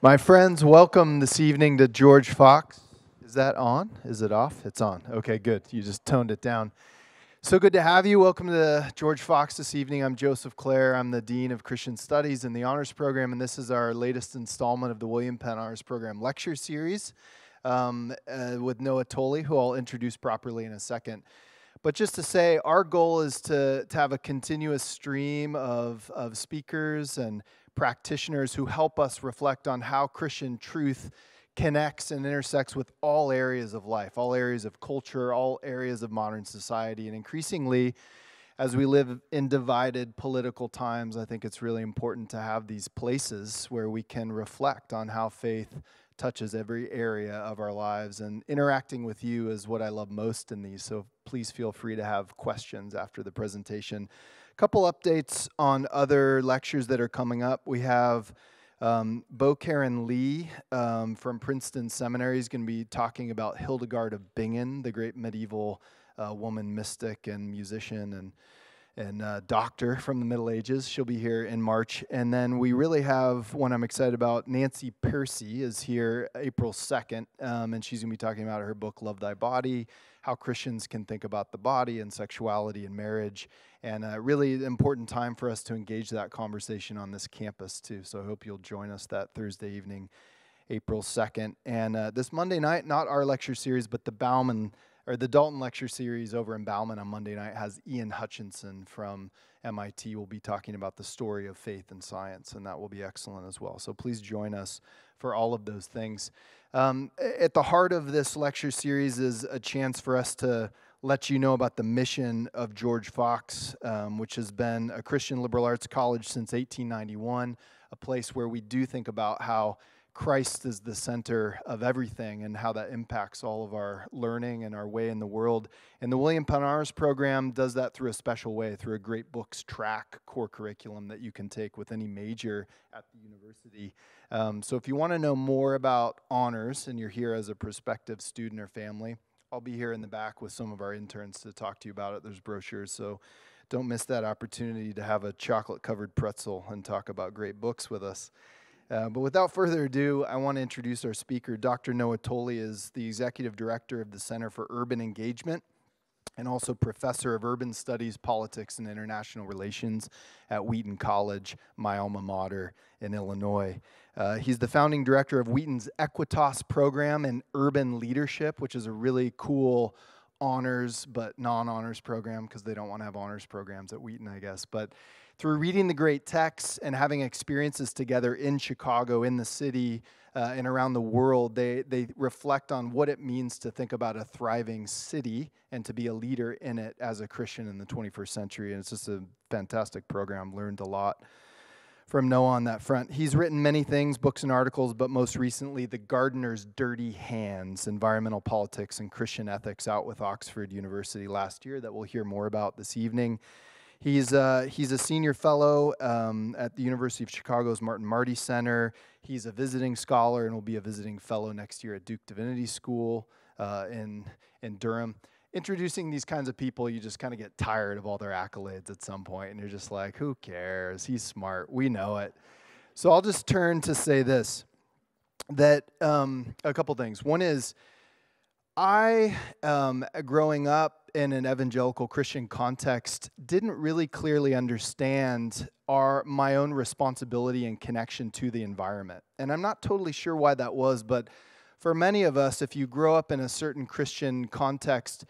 My friends, welcome this evening to George Fox. Is that on? Is it off? It's on. Okay, good. You just toned it down. So good to have you. Welcome to George Fox this evening. I'm Joseph Clare. I'm the Dean of Christian Studies in the Honors Program, and this is our latest installment of the William Penn Honors Program lecture series with Noah Tully, who I'll introduce properly in a second. But just to say, our goal is to have a continuous stream of speakers and practitioners who help us reflect on how Christian truth connects and intersects with all areas of life, all areas of culture, all areas of modern society. And increasingly, as we live in divided political times, I think it's really important to have these places where we can reflect on how faith touches every area of our lives. And interacting with you is what I love most in these, so please feel free to have questions after the presentation. A couple updates on other lectures that are coming up. We have Bo Karen Lee from Princeton Seminary is going to be talking about Hildegard of Bingen, the great medieval woman mystic and musician and doctor from the Middle Ages. She'll be here in March. And then we really have one I'm excited about. Nancy Piercy is here April 2nd, and she's going to be talking about her book, Love Thy Body, how Christians can think about the body and sexuality and marriage. And really important time for us to engage that conversation on this campus, too. So I hope you'll join us that Thursday evening, April 2nd. And this Monday night, not our lecture series, but the Dalton lecture series over in Bauman on Monday night has Ian Hutchinson from MIT. We'll be talking about the story of faith and science, and that will be excellent as well. So please join us for all of those things. At the heart of this lecture series is a chance for us to let you know about the mission of George Fox, which has been a Christian liberal arts college since 1891, a place where we do think about how Christ is the center of everything and how that impacts all of our learning and our way in the world. And the William Penn Honors Program does that through a special way, through a great books track core curriculum that you can take with any major at the university. So if you want to know more about honors and you're here as a prospective student or family, I'll be here in the back with some of our interns to talk to you about it. There's brochures, so don't miss that opportunity to have a chocolate-covered pretzel and talk about great books with us. But without further ado, I want to introduce our speaker. Dr. Noah Tully is the Executive Director of the Center for Urban Engagement and also Professor of Urban Studies, Politics, and International Relations at Wheaton College, my alma mater in Illinois. He's the founding director of Wheaton's Equitas program in urban leadership, which is a really cool honors but non-honors program because they don't want to have honors programs at Wheaton, I guess. But through reading the great texts and having experiences together in Chicago, in the city, and around the world, they reflect on what it means to think about a thriving city and to be a leader in it as a Christian in the 21st century. And it's just a fantastic program. Learned a lot from Noah on that front. He's written many things, books and articles, but most recently, The Gardener's Dirty Hands, Environmental Politics and Christian Ethics, out with Oxford University last year, that we'll hear more about this evening. He's a senior fellow at the University of Chicago's Martin Marty Center. He's a visiting scholar and will be a visiting fellow next year at Duke Divinity School in Durham. Introducing these kinds of people, you just kind of get tired of all their accolades at some point, and you're just like, who cares? He's smart. We know it. So I'll just turn to say this, that a couple things. One is, I, growing up in an evangelical Christian context, didn't really clearly understand my own responsibility and connection to the environment. And I'm not totally sure why that was, but for many of us, if you grow up in a certain Christian context,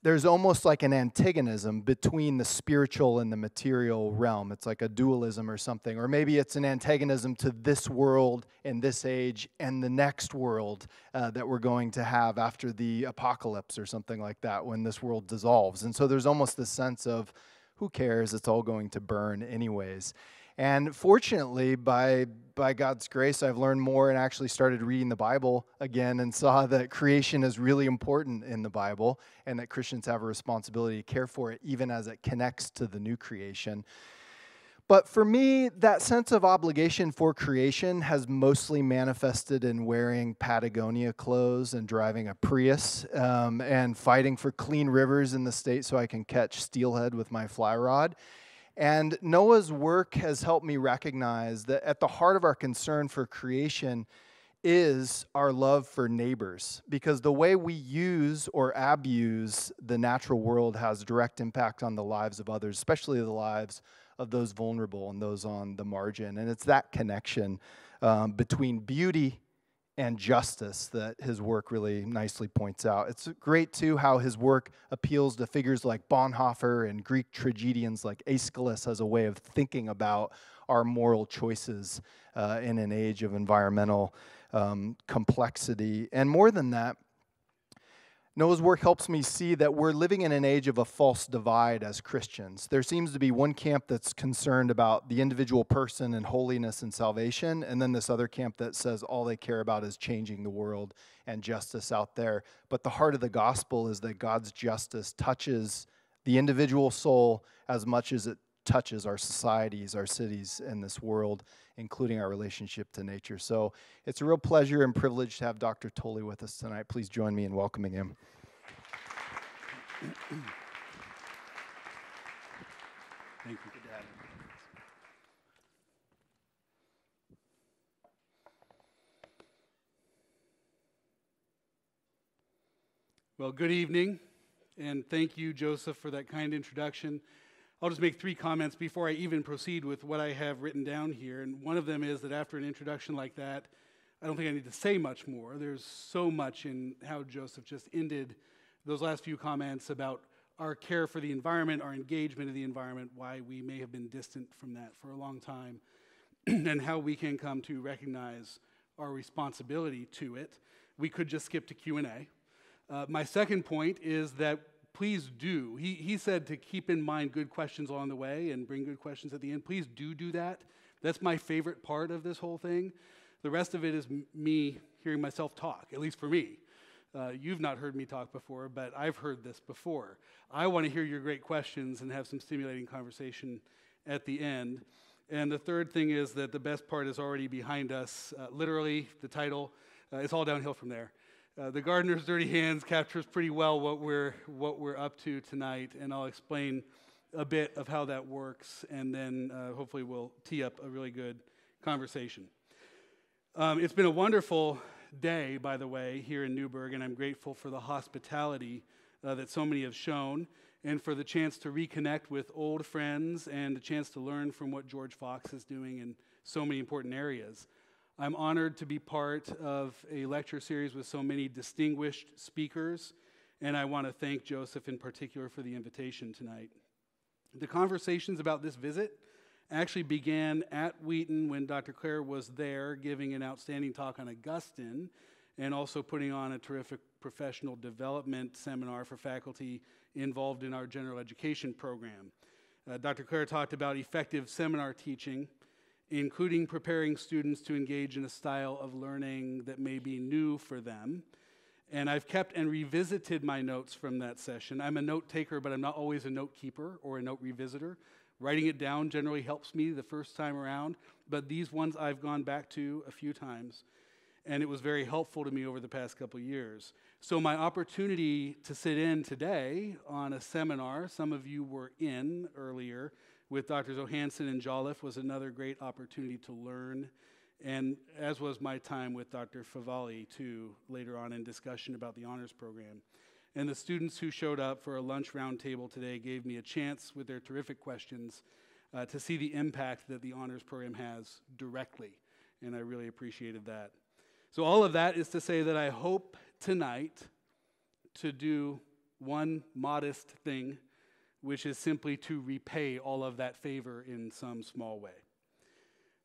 there's almost like an antagonism between the spiritual and the material realm. It's like a dualism or something. Or maybe it's an antagonism to this world and this age and the next world that we're going to have after the apocalypse or something like that, when this world dissolves. And so there's almost this sense of, who cares? It's all going to burn anyways. And fortunately, by God's grace, I've learned more and actually started reading the Bible again and saw that creation is really important in the Bible and that Christians have a responsibility to care for it even as it connects to the new creation. But for me, that sense of obligation for creation has mostly manifested in wearing Patagonia clothes and driving a Prius and fighting for clean rivers in the state so I can catch steelhead with my fly rod. And Noah's work has helped me recognize that at the heart of our concern for creation is our love for neighbors, because the way we use or abuse the natural world has direct impact on the lives of others, especially the lives of those vulnerable and those on the margin. And it's that connection between beauty and justice that his work really nicely points out. It's great, too, how his work appeals to figures like Bonhoeffer and Greek tragedians like Aeschylus as a way of thinking about our moral choices in an age of environmental complexity. And more than that, Noah's work helps me see that we're living in an age of a false divide as Christians. There seems to be one camp that's concerned about the individual person and holiness and salvation, and then this other camp that says all they care about is changing the world and justice out there. But the heart of the gospel is that God's justice touches the individual soul as much as it touches our societies, our cities, and this world, including our relationship to nature. So it's a real pleasure and privilege to have Dr. Toly with us tonight. Please join me in welcoming him. Thank you. Good to have you. Well, good evening, and thank you, Joseph, for that kind introduction. I'll just make 3 comments before I even proceed with what I have written down here. And one of them is that after an introduction like that, I don't think I need to say much more. There's so much in how Joseph just ended those last few comments about our care for the environment, our engagement of the environment, why we may have been distant from that for a long time, and how we can come to recognize our responsibility to it. We could just skip to Q&A. My second point is that please do. He said to keep in mind good questions along the way and bring good questions at the end. Please do that. That's my favorite part of this whole thing. The rest of it is me hearing myself talk, at least for me. You've not heard me talk before, but I've heard this before. I want to hear your great questions and have some stimulating conversation at the end. And the third thing is that the best part is already behind us. Literally, the title, it's all downhill from there. The Gardener's Dirty Hands captures pretty well what we're up to tonight, and I'll explain a bit of how that works, and then hopefully we'll tee up a really good conversation. It's been a wonderful day, by the way, here in Newburgh, and I'm grateful for the hospitality that so many have shown, and for the chance to reconnect with old friends and the chance to learn from what George Fox is doing in so many important areas. I'm honored to be part of a lecture series with so many distinguished speakers, and I want to thank Joseph in particular for the invitation tonight. The conversations about this visit actually began at Wheaton when Dr. Clare was there giving an outstanding talk on Augustine and also putting on a terrific professional development seminar for faculty involved in our general education program. Dr. Clare talked about effective seminar teaching, including preparing students to engage in a style of learning that may be new for them. And I've kept and revisited my notes from that session. I'm a note taker, but I'm not always a note keeper or a note revisitor. Writing it down generally helps me the first time around, but these ones I've gone back to a few times, and it was very helpful to me over the past couple years. So my opportunity to sit in today on a seminar, some of you were in earlier, with Drs. Johansson and Jolliffe was another great opportunity to learn, and as was my time with Dr. Favalli, too, later on in discussion about the honors program. And the students who showed up for a lunch roundtable today gave me a chance, with their terrific questions, to see the impact that the honors program has directly, and I really appreciated that. So all of that is to say that I hope tonight to do one modest thing, which is simply to repay all of that favor in some small way.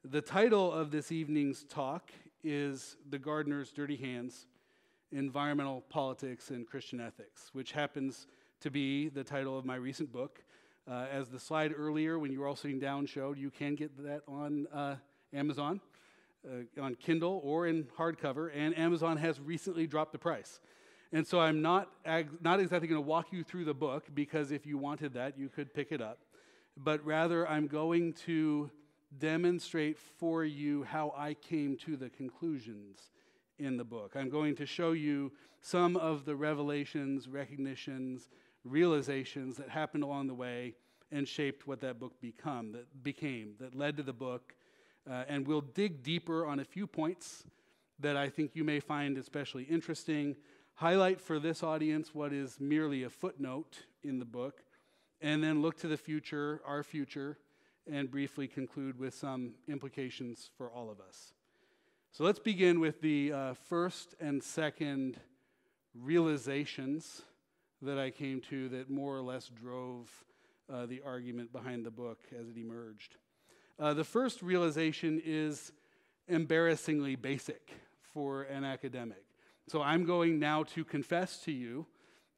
The title of this evening's talk is The Gardener's Dirty Hands, Environmental Politics and Christian Ethics, which happens to be the title of my recent book. As the slide earlier, when you were all sitting down, showed, you can get that on Amazon, on Kindle, or in hardcover, and Amazon has recently dropped the price. And so I'm not exactly going to walk you through the book, because if you wanted that, you could pick it up. But rather, I'm going to demonstrate for you how I came to the conclusions in the book. I'm going to show you some of the revelations, recognitions, realizations that happened along the way, and shaped what that book became, that led to the book. And we'll dig deeper on a few points that I think you may find especially interesting, highlight for this audience what is merely a footnote in the book, and then look to the future, our future, and briefly conclude with some implications for all of us. So let's begin with the first and second realizations that I came to that more or less drove the argument behind the book as it emerged. The first realization is embarrassingly basic for an academic. So I'm going now to confess to you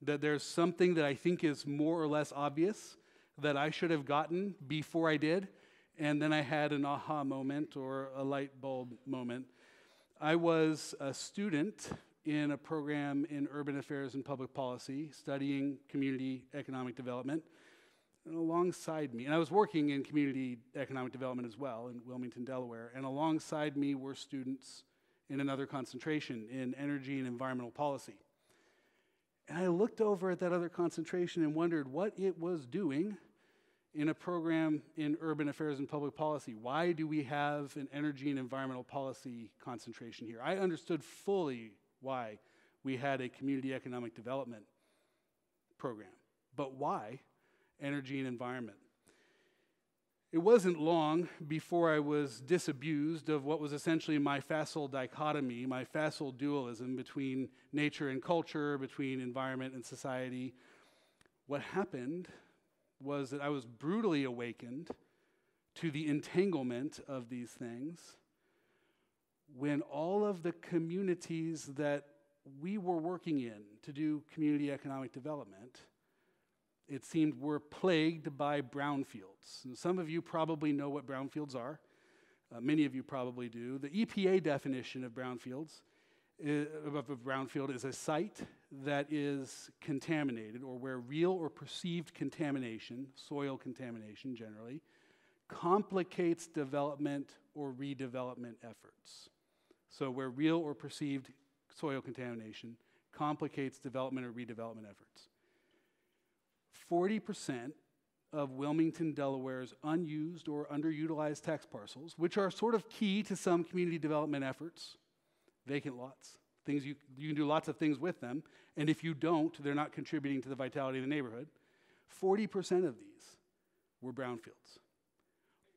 that there's something that I think is more or less obvious that I should have gotten before I did, and then I had an aha moment or a light bulb moment. I was a student in a program in urban affairs and public policy, studying community economic development. And alongside me, and I was working in community economic development as well in Wilmington, Delaware, and alongside me were students in another concentration in energy and environmental policy. And I looked over at that other concentration and wondered what it was doing in a program in urban affairs and public policy. Why do we have an energy and environmental policy concentration here? I understood fully why we had a community economic development program, but why energy and environment? It wasn't long before I was disabused of what was essentially my facile dichotomy, my facile dualism between nature and culture, between environment and society. What happened was that I was brutally awakened to the entanglement of these things when all of the communities that we were working in to do community economic development, it seemed, were plagued by brownfields. And some of you probably know what brownfields are. Many of you probably do. The EPA definition of brownfield is a site that is contaminated, or where real or perceived contamination, soil contamination generally, complicates development or redevelopment efforts. So where real or perceived soil contamination complicates development or redevelopment efforts. 40% of Wilmington, Delaware's unused or underutilized tax parcels, which are sort of key to some community development efforts, vacant lots, things you can do lots of things with them, and if you don't, they're not contributing to the vitality of the neighborhood. 40% of these were brownfields.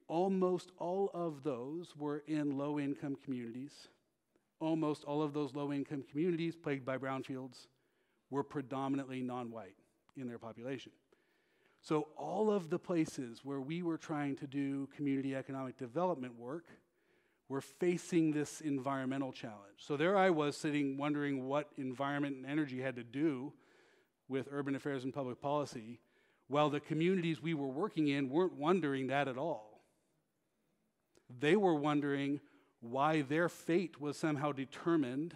Almost all of those were in low-income communities. Almost all of those low-income communities plagued by brownfields were predominantly non-white in their population. So all of the places where we were trying to do community economic development work were facing this environmental challenge. So there I was sitting wondering what environment and energy had to do with urban affairs and public policy, while the communities we were working in weren't wondering that at all. They were wondering why their fate was somehow determined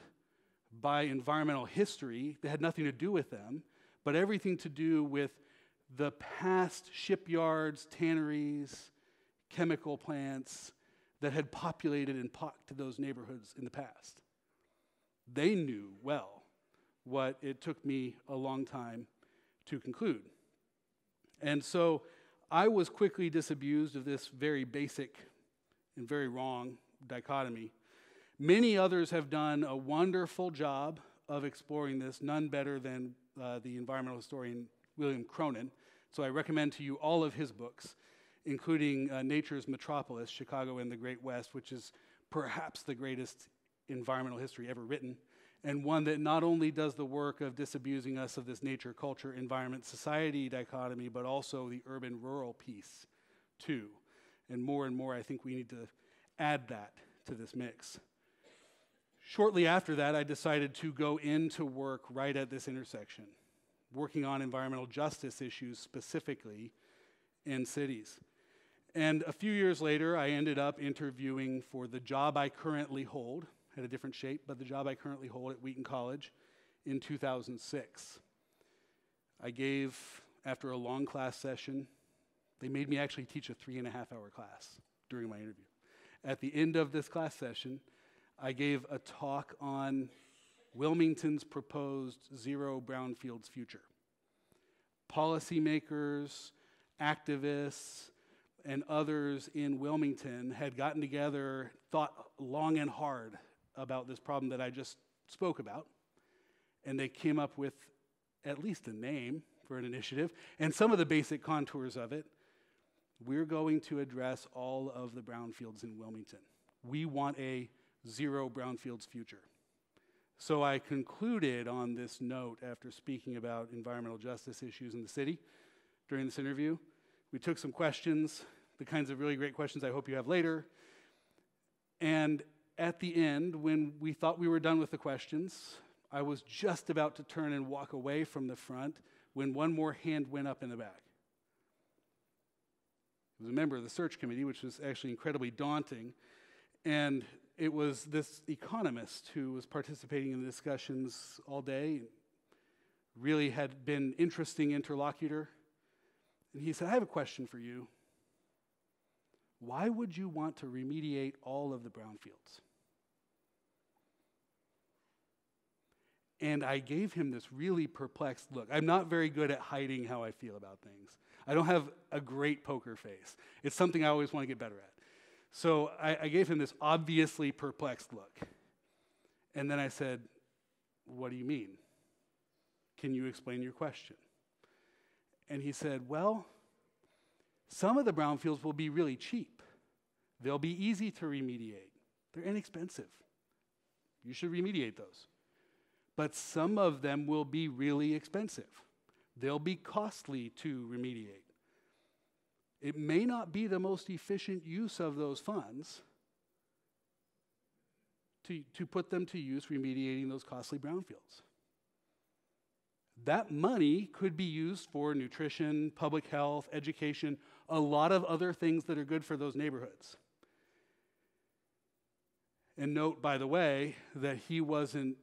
by environmental history that had nothing to do with them, but everything to do with the past shipyards, tanneries, chemical plants that had populated and pocked those neighborhoods in the past. They knew well what it took me a long time to conclude. And so I was quickly disabused of this very basic and very wrong dichotomy. Many others have done a wonderful job of exploring this, none better than the environmental historian William Cronin. So I recommend to you all of his books, including Nature's Metropolis, Chicago and the Great West, which is perhaps the greatest environmental history ever written, and one that not only does the work of disabusing us of this nature, culture, environment, society dichotomy, but also the urban-rural piece, too. And more, I think we need to add that to this mix. Shortly after that, I decided to go into work right at this intersection, working on environmental justice issues specifically in cities. And a few years later, I ended up interviewing for the job I currently hold, had a different shape, but the job I currently hold at Wheaton College in 2006. I gave, after a long class session, they made me actually teach a 3.5-hour class during my interview. At the end of this class session, I gave a talk on Wilmington's proposed zero brownfields future. Policymakers, activists and others in Wilmington had gotten together, thought long and hard about this problem that I just spoke about, and they came up with at least a name for an initiative and some of the basic contours of it. We're going to address all of the brownfields in Wilmington. We want a zero brownfields future. So I concluded on this note after speaking about environmental justice issues in the city during this interview. We took some questions, the kinds of really great questions I hope you have later. And at the end, when we thought we were done with the questions, I was just about to turn and walk away from the front when one more hand went up in the back. It was a member of the search committee, which was actually incredibly daunting. And it was this economist who was participating in the discussions all day, really had been interesting interlocutor. And he said, I have a question for you. Why would you want to remediate all of the brownfields? And I gave him this really perplexed look. I'm not very good at hiding how I feel about things. I don't have a great poker face. It's something I always want to get better at. So I gave him this obviously perplexed look. And then I said, what do you mean? Can you explain your question? And he said, well, some of the brownfields will be really cheap. They'll be easy to remediate. They're inexpensive. You should remediate those. But some of them will be really expensive. They'll be costly to remediate. It may not be the most efficient use of those funds to put them to use remediating those costly brownfields. That money could be used for nutrition, public health, education, a lot of other things that are good for those neighborhoods. And note, by the way, that he wasn't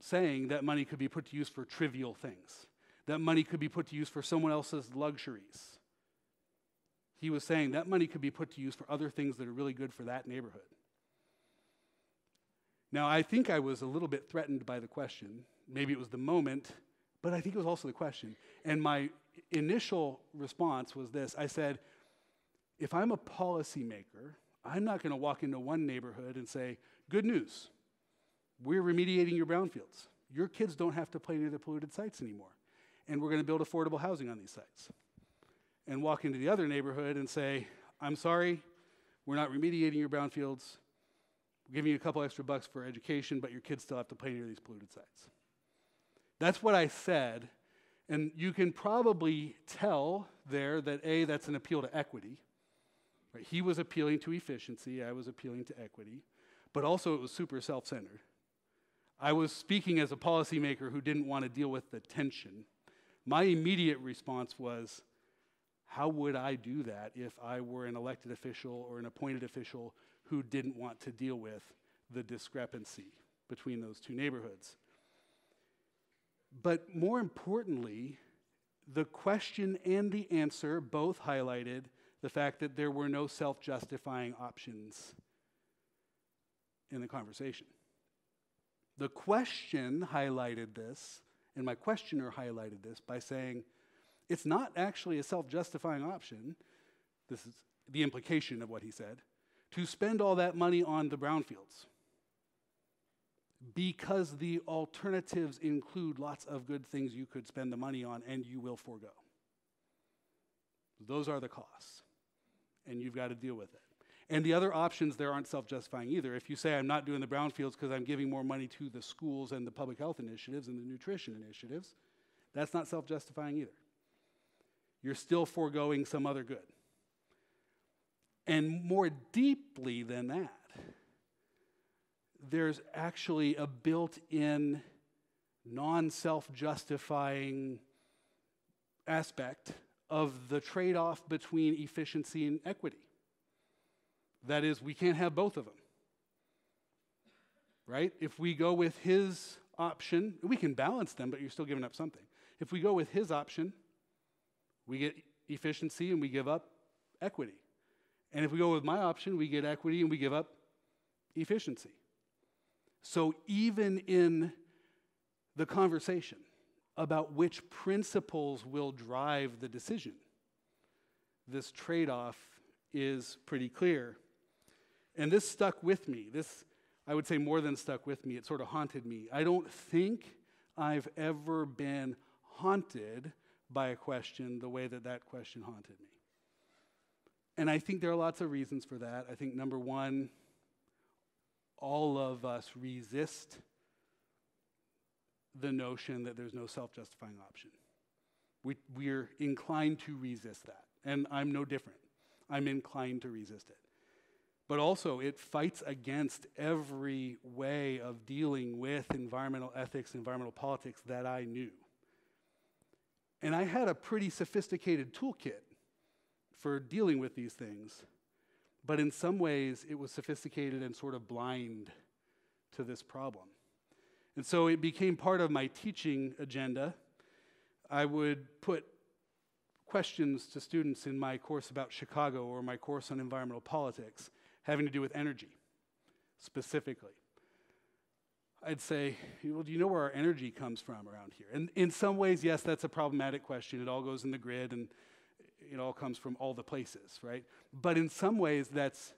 saying that money could be put to use for trivial things. That money could be put to use for someone else's luxuries. He was saying that money could be put to use for other things that are really good for that neighborhood. Now, I think I was a little bit threatened by the question. Maybe it was the moment, but I think it was also the question. And my initial response was this. I said, if I'm a policymaker, I'm not going to walk into one neighborhood and say, good news, we're remediating your brownfields. Your kids don't have to play near the polluted sites anymore. And we're going to build affordable housing on these sites. And walk into the other neighborhood and say, I'm sorry, we're not remediating your brownfields. We're giving you a couple extra bucks for education, but your kids still have to play near these polluted sites. That's what I said. And you can probably tell there that, A, that's an appeal to equity. Right? He was appealing to efficiency. I was appealing to equity. But also it was super self-centered. I was speaking as a policymaker who didn't want to deal with the tension. My immediate response was, how would I do that if I were an elected official or an appointed official who didn't want to deal with the discrepancy between those two neighborhoods? But more importantly, the question and the answer both highlighted the fact that there were no self-justifying options in the conversation. The question highlighted this, and my questioner highlighted this by saying, it's not actually a self-justifying option, this is the implication of what he said, to spend all that money on the brownfields because the alternatives include lots of good things you could spend the money on and you will forego. Those are the costs, and you've got to deal with it. And the other options there aren't self-justifying either. If you say I'm not doing the brownfields because I'm giving more money to the schools and the public health initiatives and the nutrition initiatives, that's not self-justifying either. You're still foregoing some other good. And more deeply than that, there's actually a built-in non-self-justifying aspect of the trade-off between efficiency and equity. That is, we can't have both of them, right? If we go with his option, we can balance them, but you're still giving up something. If we go with his option, we get efficiency and we give up equity. And if we go with my option, we get equity and we give up efficiency. So even in the conversation about which principles will drive the decision, this trade-off is pretty clear. And this stuck with me. This, I would say, more than stuck with me. It sort of haunted me. I don't think I've ever been haunted by a question the way that that question haunted me. And I think there are lots of reasons for that. I think, number one, all of us resist the notion that there's no self-justifying option. We're inclined to resist that. And I'm no different. I'm inclined to resist it. But also, it fights against every way of dealing with environmental ethics, environmental politics that I knew. And I had a pretty sophisticated toolkit for dealing with these things. But in some ways, it was sophisticated and sort of blind to this problem. And so it became part of my teaching agenda. I would put questions to students in my course about Chicago or my course on environmental politics having to do with energy, specifically. I'd say, well, do you know where our energy comes from around here? And in some ways, yes, that's a problematic question. It all goes in the grid, and it all comes from all the places, right? But in some ways, that's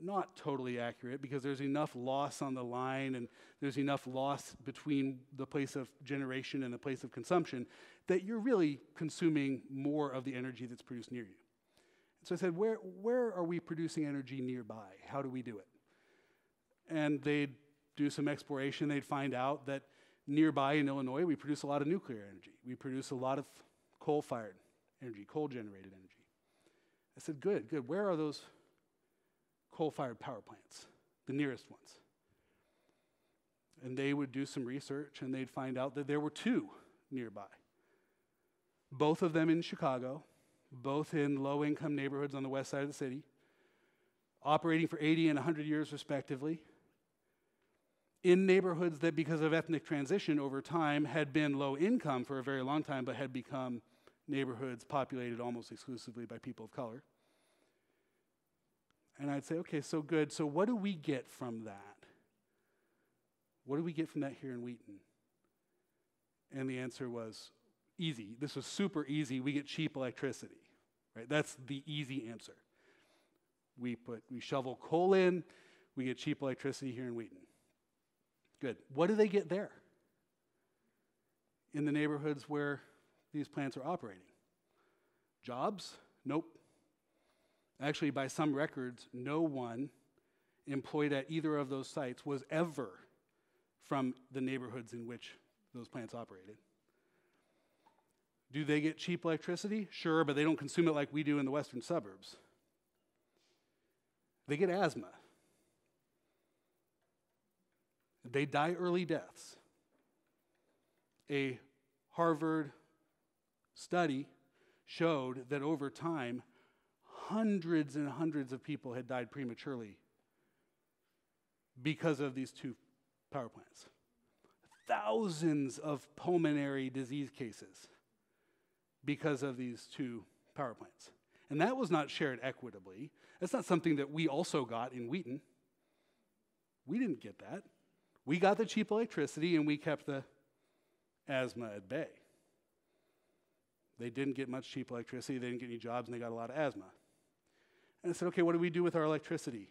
not totally accurate because there's enough loss on the line and there's enough loss between the place of generation and the place of consumption that you're really consuming more of the energy that's produced near you. So I said, where are we producing energy nearby? How do we do it? And they'd do some exploration. They'd find out that nearby in Illinois, we produce a lot of nuclear energy. We produce a lot of coal-fired energy, coal-generated energy. I said, good. Where are those coal-fired power plants, the nearest ones? And they would do some research, and they'd find out that there were two nearby. Both of them in Chicago, both in low-income neighborhoods on the west side of the city, operating for 80 and 100 years respectively, in neighborhoods that, because of ethnic transition over time, had been low income for a very long time, but had become neighborhoods populated almost exclusively by people of color. And I'd say, okay, so good. So what do we get from that? What do we get from that here in Wheaton? And the answer was easy. This was super easy. We get cheap electricity, right? That's the easy answer. We shovel coal in, we get cheap electricity here in Wheaton. Good. What do they get there? In the neighborhoods where these plants are operating? Jobs? Nope. Actually, by some records, no one employed at either of those sites was ever from the neighborhoods in which those plants operated. Do they get cheap electricity? Sure, but they don't consume it like we do in the western suburbs. They get asthma. They die early deaths. A Harvard study showed that over time, hundreds and hundreds of people had died prematurely because of these two power plants. Thousands of pulmonary disease cases because of these two power plants. And that was not shared equitably. That's not something that we also got in Wheaton. We didn't get that. We got the cheap electricity and we kept the asthma at bay. They didn't get much cheap electricity, they didn't get any jobs, and they got a lot of asthma. And I said, okay, what do we do with our electricity?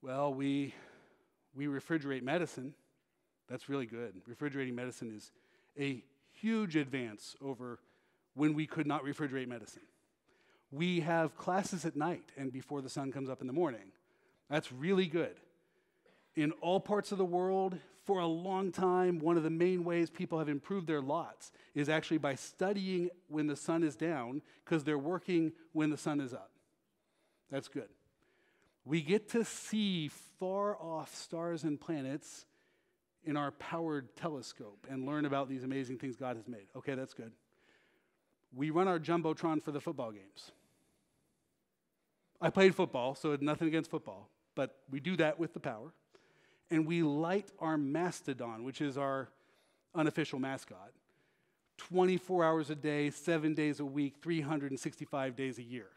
Well, we refrigerate medicine. That's really good. Refrigerating medicine is a huge advance over when we could not refrigerate medicine. We have classes at night and before the sun comes up in the morning. That's really good. In all parts of the world, for a long time, one of the main ways people have improved their lots is actually by studying when the sun is down, because they're working when the sun is up. That's good. We get to see far off stars and planets in our powered telescope and learn about these amazing things God has made. Okay, that's good. We run our Jumbotron for the football games. I played football, so nothing against football, but we do that with the power. And we light our Mastodon, which is our unofficial mascot, 24 hours a day, 7 days a week, 365 days a year.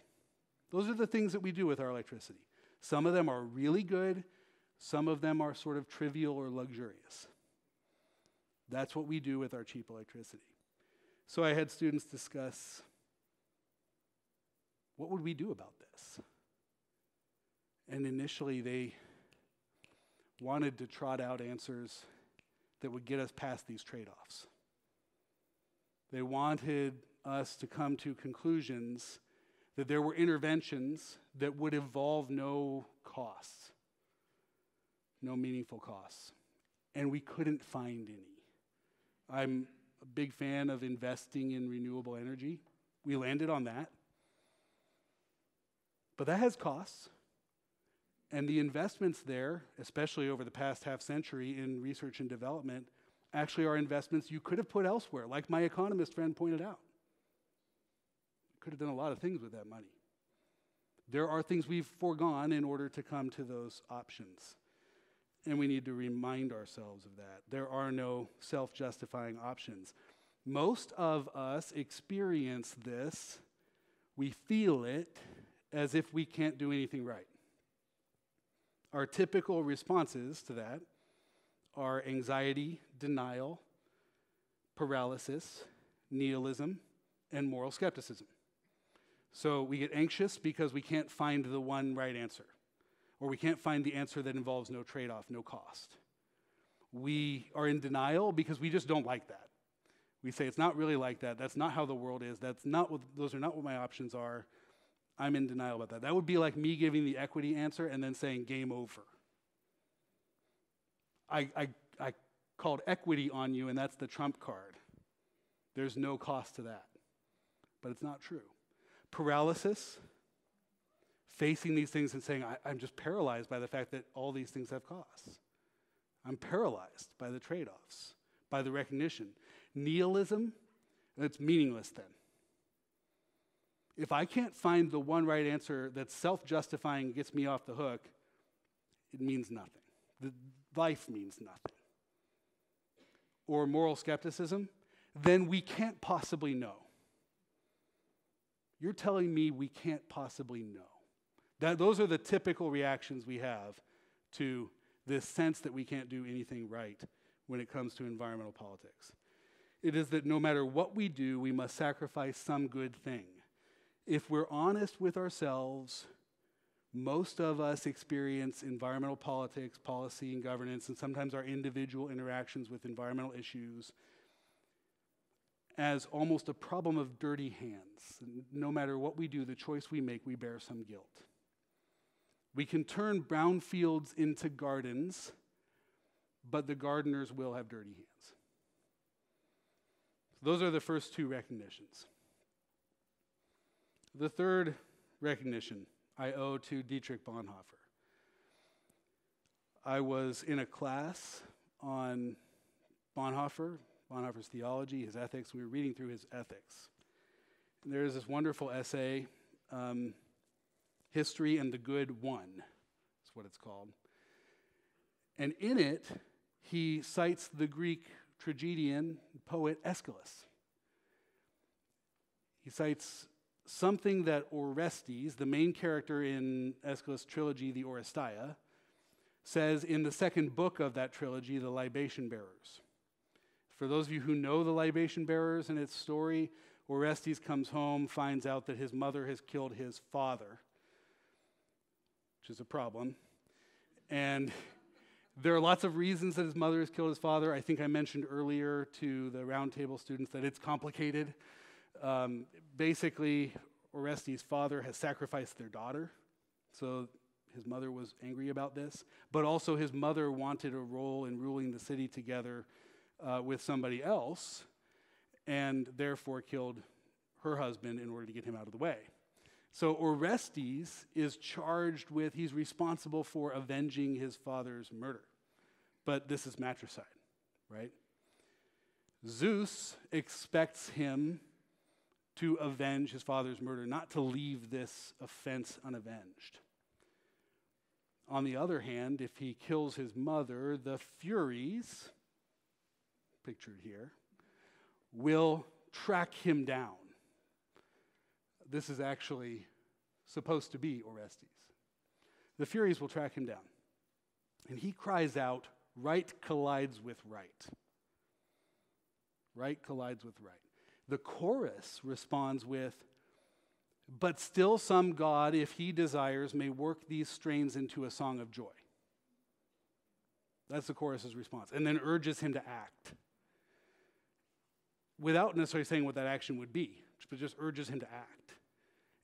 Those are the things that we do with our electricity. Some of them are really good. Some of them are sort of trivial or luxurious. That's what we do with our cheap electricity. So I had students discuss what would we do about this? And initially they wanted to trot out answers that would get us past these trade-offs. They wanted us to come to conclusions that there were interventions that would involve no costs, no meaningful costs. And we couldn't find any. I'm a big fan of investing in renewable energy. We landed on that. But that has costs. And the investments there, especially over the past half century in research and development, actually are investments you could have put elsewhere, like my economist friend pointed out. Could have done a lot of things with that money. There are things we've foregone in order to come to those options. And we need to remind ourselves of that. There are no self-justifying options. Most of us experience this, we feel it, as if we can't do anything right. Our typical responses to that are anxiety, denial, paralysis, nihilism, and moral skepticism. So we get anxious because we can't find the one right answer, or we can't find the answer that involves no trade-off, no cost. We are in denial because we just don't like that. We say, it's not really like that. That's not how the world is. Those are not what my options are. I'm in denial about that. That would be like me giving the equity answer and then saying game over. I called equity on you, and that's the trump card. There's no cost to that. But it's not true. Paralysis, facing these things and saying, I'm just paralyzed by the fact that all these things have costs. I'm paralyzed by the trade-offs, by the recognition. Nihilism, it's meaningless then. If I can't find the one right answer that's self-justifying and gets me off the hook, it means nothing. Life means nothing. Or moral skepticism, then we can't possibly know. You're telling me we can't possibly know. Those are the typical reactions we have to this sense that we can't do anything right when it comes to environmental politics. It is that no matter what we do, we must sacrifice some good thing. If we're honest with ourselves, most of us experience environmental politics, policy, and governance, and sometimes our individual interactions with environmental issues as almost a problem of dirty hands. No matter what we do, the choice we make, we bear some guilt. We can turn brownfields into gardens, but the gardeners will have dirty hands. Those are the first two recognitions. The third recognition I owe to Dietrich Bonhoeffer. I was in a class on Bonhoeffer's theology, his ethics. We were reading through his ethics. And there is this wonderful essay, History and the Good One, is what it's called. And in it, he cites the Greek tragedian poet Aeschylus. He cites something that Orestes, the main character in Aeschylus' trilogy, the Oresteia, says in the second book of that trilogy, the Libation Bearers. For those of you who know the Libation Bearers and its story, Orestes comes home, finds out that his mother has killed his father, which is a problem. And there are lots of reasons that his mother has killed his father. I think I mentioned earlier to the roundtable students that it's complicated. Basically, Orestes' father has sacrificed their daughter, so his mother was angry about this. But also his mother wanted a role in ruling the city together with somebody else, and therefore killed her husband in order to get him out of the way. So Orestes is charged with, he's responsible for avenging his father's murder. But this is matricide, right? Zeus expects him to avenge his father's murder, not to leave this offense unavenged. On the other hand, if he kills his mother, the Furies, pictured here, will track him down. This is actually supposed to be Orestes. The Furies will track him down. And he cries out, right collides with right. Right collides with right. The chorus responds with, But still some God, if he desires, may work these strains into a song of joy. That's the chorus's response. And then urges him to act. Without necessarily saying what that action would be, but just urges him to act.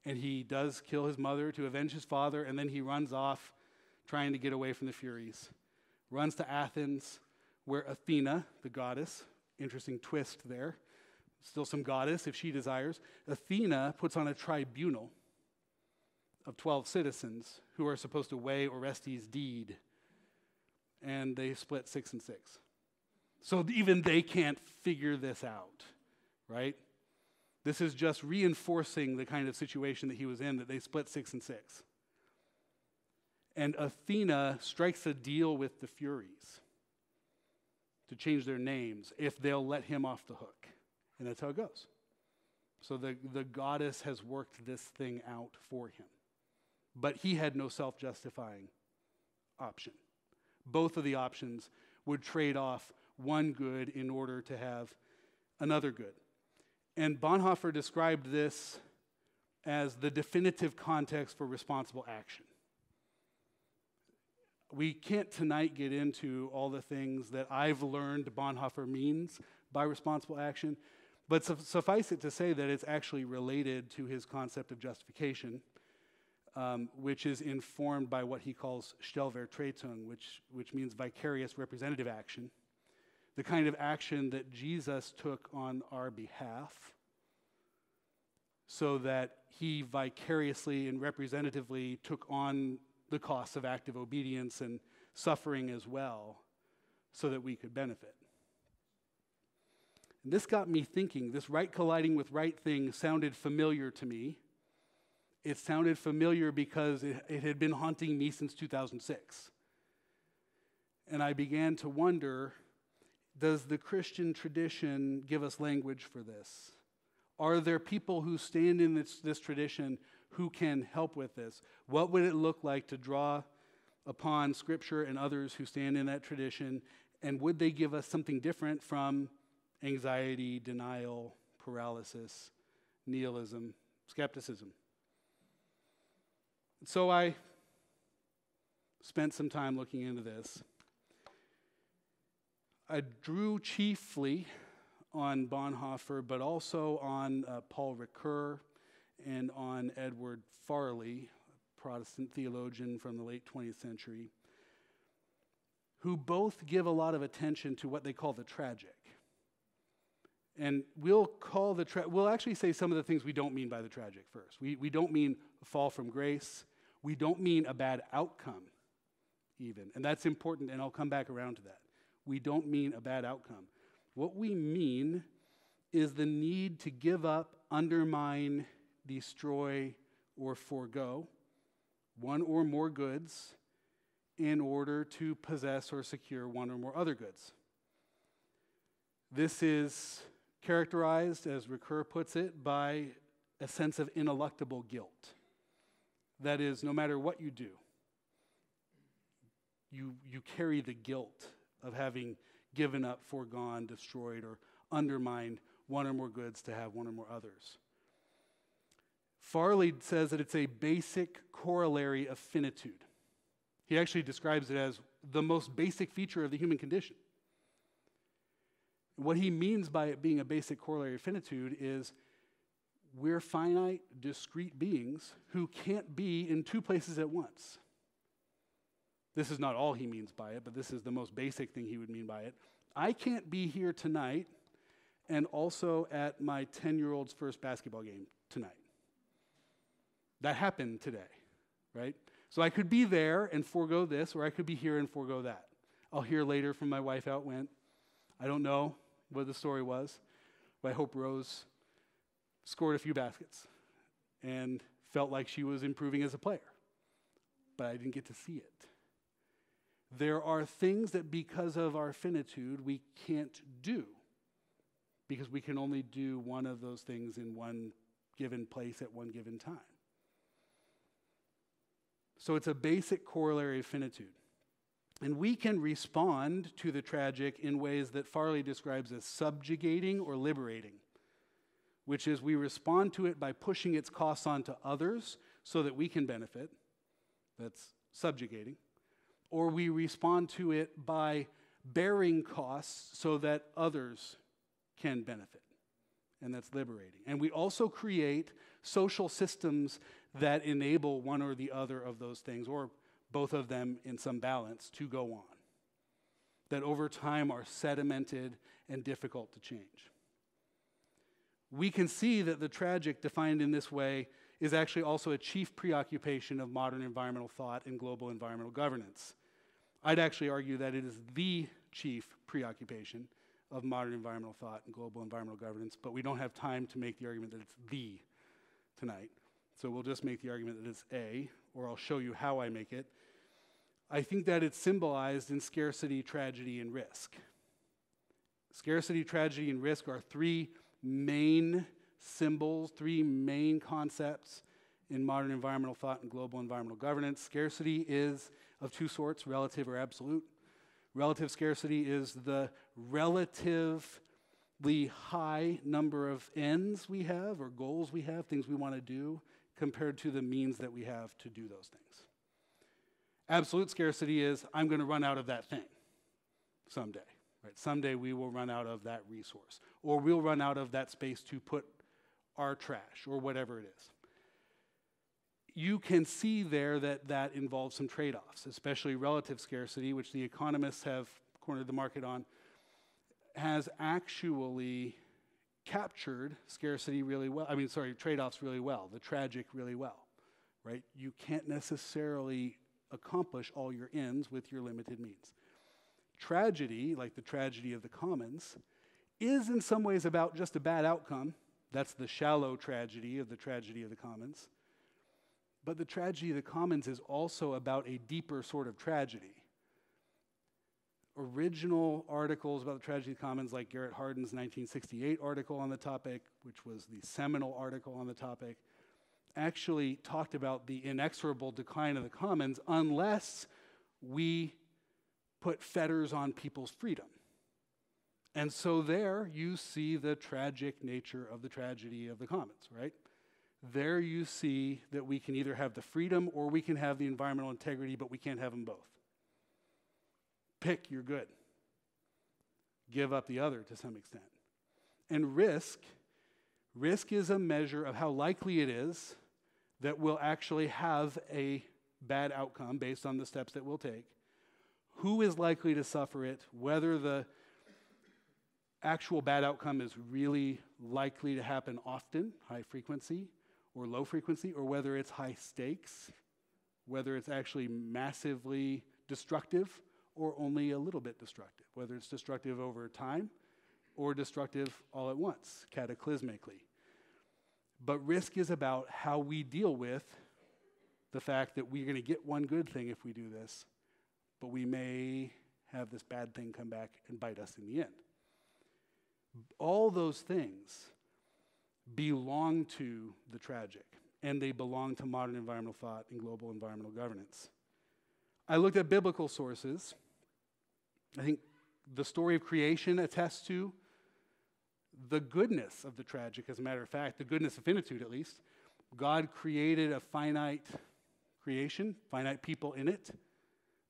And he does kill his mother to avenge his father, and then he runs off trying to get away from the Furies. Runs to Athens, where Athena, the goddess, interesting twist there, still some goddess if she desires, Athena puts on a tribunal of 12 citizens who are supposed to weigh Orestes' deed. And they split 6 and 6. So even they can't figure this out, right? This is just reinforcing the kind of situation that he was in, that they split 6 and 6. And Athena strikes a deal with the Furies to change their names if they'll let him off the hook. And that's how it goes. So the goddess has worked this thing out for him. But he had no self-justifying option. Both of the options would trade off one good in order to have another good. And Bonhoeffer described this as the definitive context for responsible action. We can't tonight get into all the things that I've learned Bonhoeffer means by responsible action, but suffice it to say that it's actually related to his concept of justification, which is informed by what he calls Stellvertretung, which means vicarious representative action, the kind of action that Jesus took on our behalf so that he vicariously and representatively took on the costs of active obedience and suffering as well so that we could benefit. And this got me thinking. This right colliding with right thing sounded familiar to me. It sounded familiar because it had been haunting me since 2006. And I began to wonder, does the Christian tradition give us language for this? Are there people who stand in this tradition who can help with this? What would it look like to draw upon Scripture and others who stand in that tradition? And would they give us something different from anxiety, denial, paralysis, nihilism, skepticism? So I spent some time looking into this. I drew chiefly on Bonhoeffer, but also on Paul Ricoeur and on Edward Farley, a Protestant theologian from the late 20th century, who both give a lot of attention to what they call the tragic. And we'll actually say some of the things we don't mean by the tragic first. We don't mean a fall from grace. We don't mean a bad outcome, even. And that's important, and I'll come back around to that. We don't mean a bad outcome. What we mean is the need to give up, undermine, destroy, or forego one or more goods in order to possess or secure one or more other goods. This is characterized, as Ricoeur puts it, by a sense of ineluctable guilt. That is, no matter what you do, you carry the guilt of having given up, foregone, destroyed, or undermined one or more goods to have one or more others. Farley says that it's a basic corollary of finitude. He actually describes it as the most basic feature of the human condition. What he means by it being a basic corollary of finitude is we're finite, discrete beings who can't be in two places at once. This is not all he means by it, but this is the most basic thing he would mean by it. I can't be here tonight and also at my 10-year-old's first basketball game tonight. That happened today, right? So I could be there and forego this, or I could be here and forego that. I'll hear later from my wife how it went. I don't know what the story was, but I hope Rose scored a few baskets and felt like she was improving as a player. But I didn't get to see it. There are things that because of our finitude we can't do because we can only do one of those things in one given place at one given time. So it's a basic corollary of finitude. And we can respond to the tragic in ways that Farley describes as subjugating or liberating, which is we respond to it by pushing its costs onto others so that we can benefit. That's subjugating. Or we respond to it by bearing costs so that others can benefit. And that's liberating. And we also create social systems that enable one or the other of those things, or both of them in some balance, to go on. That over time are sedimented and difficult to change. We can see that the tragic, defined in this way, is actually also a chief preoccupation of modern environmental thought and global environmental governance. I'd actually argue that it is the chief preoccupation of modern environmental thought and global environmental governance, but we don't have time to make the argument that it's the tonight. So we'll just make the argument that it's a, or I'll show you how I make it. I think that it's symbolized in scarcity, tragedy, and risk. Scarcity, tragedy, and risk are three main symbols, three main concepts in modern environmental thought and global environmental governance. Scarcity is of two sorts, relative or absolute. Relative scarcity is the relatively high number of ends we have, or goals we have, things we want to do, compared to the means that we have to do those things. Absolute scarcity is, I'm going to run out of that thing someday. Right? Someday we will run out of that resource, or we'll run out of that space to put our trash, or whatever it is. You can see there that that involves some trade-offs, especially relative scarcity, which the economists have cornered the market on, has actually captured scarcity really well. Trade-offs really well, the tragic really well, right? You can't necessarily accomplish all your ends with your limited means. Tragedy, like the tragedy of the commons, is in some ways about just a bad outcome. That's the shallow tragedy of the commons. But the tragedy of the commons is also about a deeper sort of tragedy. Original articles about the tragedy of the commons, like Garrett Hardin's 1968 article on the topic, which was the seminal article on the topic, actually talked about the inexorable decline of the commons unless we put fetters on people's freedom. And so there you see the tragic nature of the tragedy of the commons, right? There you see that we can either have the freedom or we can have the environmental integrity, but we can't have them both. Pick your good. Give up the other to some extent. And risk is a measure of how likely it is that we'll actually have a bad outcome based on the steps that we'll take. Who is likely to suffer it, whether the actual bad outcome is really likely to happen often, high frequency, or low frequency, or whether it's high stakes, whether it's actually massively destructive or only a little bit destructive, whether it's destructive over time or destructive all at once, cataclysmically. But risk is about how we deal with the fact that we're going to get one good thing if we do this, but we may have this bad thing come back and bite us in the end. All those things belong to the tragic, and they belong to modern environmental thought and global environmental governance. I looked at biblical sources. I think the story of creation attests to the goodness of the tragic, as a matter of fact, the goodness of finitude at least. God created a finite creation, finite people in it.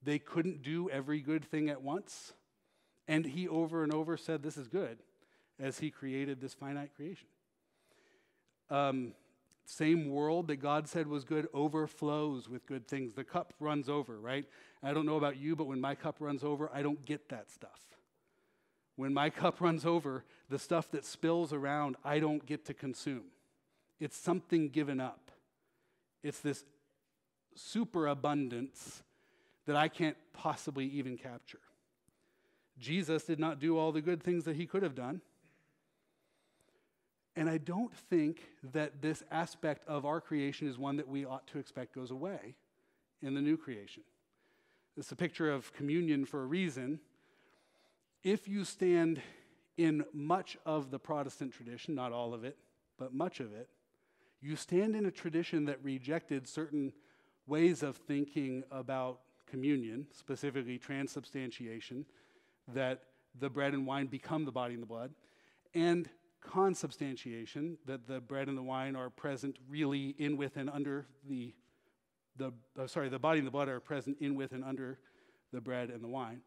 They couldn't do every good thing at once, and he over and over said this is good as he created this finite creation. Same world that God said was good overflows with good things. The cup runs over, right? I don't know about you, but when my cup runs over, I don't get that stuff. When my cup runs over, the stuff that spills around, I don't get to consume. It's something given up. It's this superabundance that I can't possibly even capture. Jesus did not do all the good things that he could have done. And I don't think that this aspect of our creation is one that we ought to expect goes away in the new creation. It's a picture of communion for a reason. If you stand in much of the Protestant tradition, not all of it, but much of it, you stand in a tradition that rejected certain ways of thinking about communion, specifically transubstantiation, that the bread and wine become the body and the blood. And consubstantiation, that the bread and the wine are present really in, with, and under the body and the blood are present in, with, and under the bread and the wine.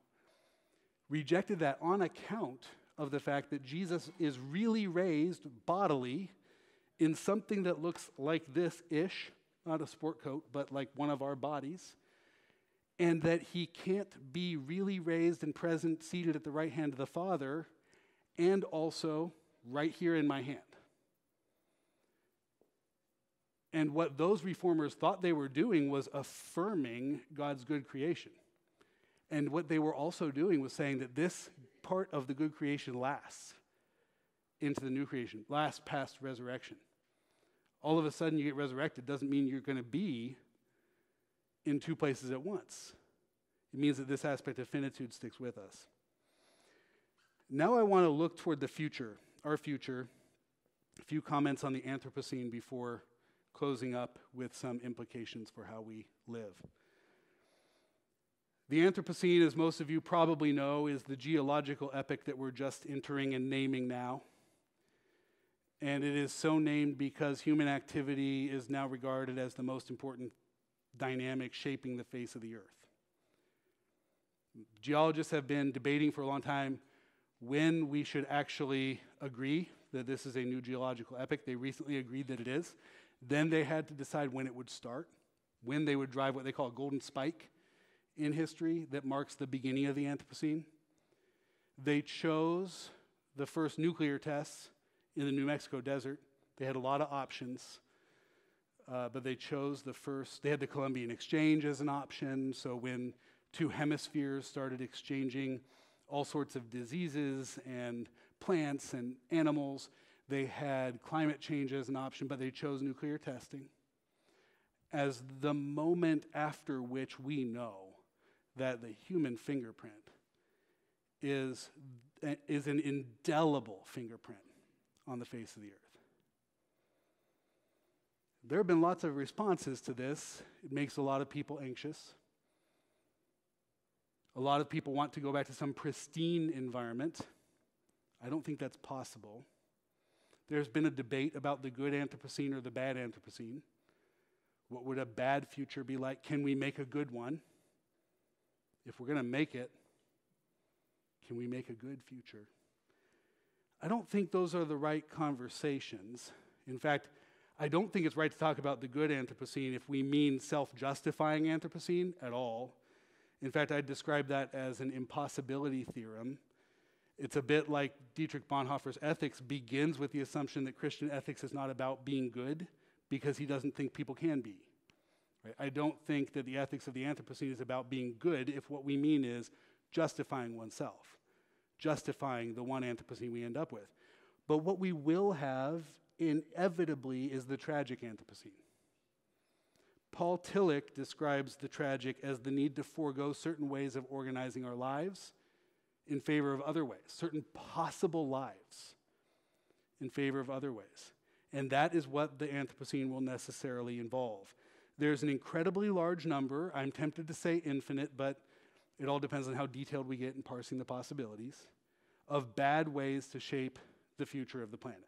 Rejected that on account of the fact that Jesus is really raised bodily in something that looks like this-ish, not a sport coat, but like one of our bodies, and that he can't be really raised and present, seated at the right hand of the Father, and also right here in my hand. And what those reformers thought they were doing was affirming God's good creation. And what they were also doing was saying that this part of the good creation lasts into the new creation, lasts past resurrection. All of a sudden you get resurrected doesn't mean you're going to be in two places at once. It means that this aspect of finitude sticks with us. Now I want to look toward the future, our future. A few comments on the Anthropocene before closing up with some implications for how we live. The Anthropocene, as most of you probably know, is the geological epoch that we're just entering and naming now. And it is so named because human activity is now regarded as the most important dynamic shaping the face of the earth. Geologists have been debating for a long time when we should actually agree that this is a new geological epoch. They recently agreed that it is. Then they had to decide when it would start, when they would drive what they call a golden spike in history that marks the beginning of the Anthropocene. They chose the first nuclear tests in the New Mexico desert. They had a lot of options, but they chose the first. They had the Columbian Exchange as an option, so when two hemispheres started exchanging all sorts of diseases and plants and animals, they had climate change as an option, but they chose nuclear testing as the moment after which we know that the human fingerprint is an indelible fingerprint on the face of the earth. There have been lots of responses to this. It makes a lot of people anxious. A lot of people want to go back to some pristine environment. I don't think that's possible. There's been a debate about the good Anthropocene or the bad Anthropocene. What would a bad future be like? Can we make a good one? If we're going to make it, can we make a good future? I don't think those are the right conversations. In fact, I don't think it's right to talk about the good Anthropocene if we mean self-justifying Anthropocene at all. In fact, I'd describe that as an impossibility theorem. It's a bit like Dietrich Bonhoeffer's ethics begins with the assumption that Christian ethics is not about being good because he doesn't think people can be. Right? I don't think that the ethics of the Anthropocene is about being good if what we mean is justifying oneself, justifying the one Anthropocene we end up with. But what we will have inevitably is the tragic Anthropocene. Paul Tillich describes the tragic as the need to forego certain ways of organizing our lives in favor of other ways, certain possible lives in favor of other ways. And that is what the Anthropocene will necessarily involve. There's an incredibly large number, I'm tempted to say infinite, but it all depends on how detailed we get in parsing the possibilities, of bad ways to shape the future of the planet.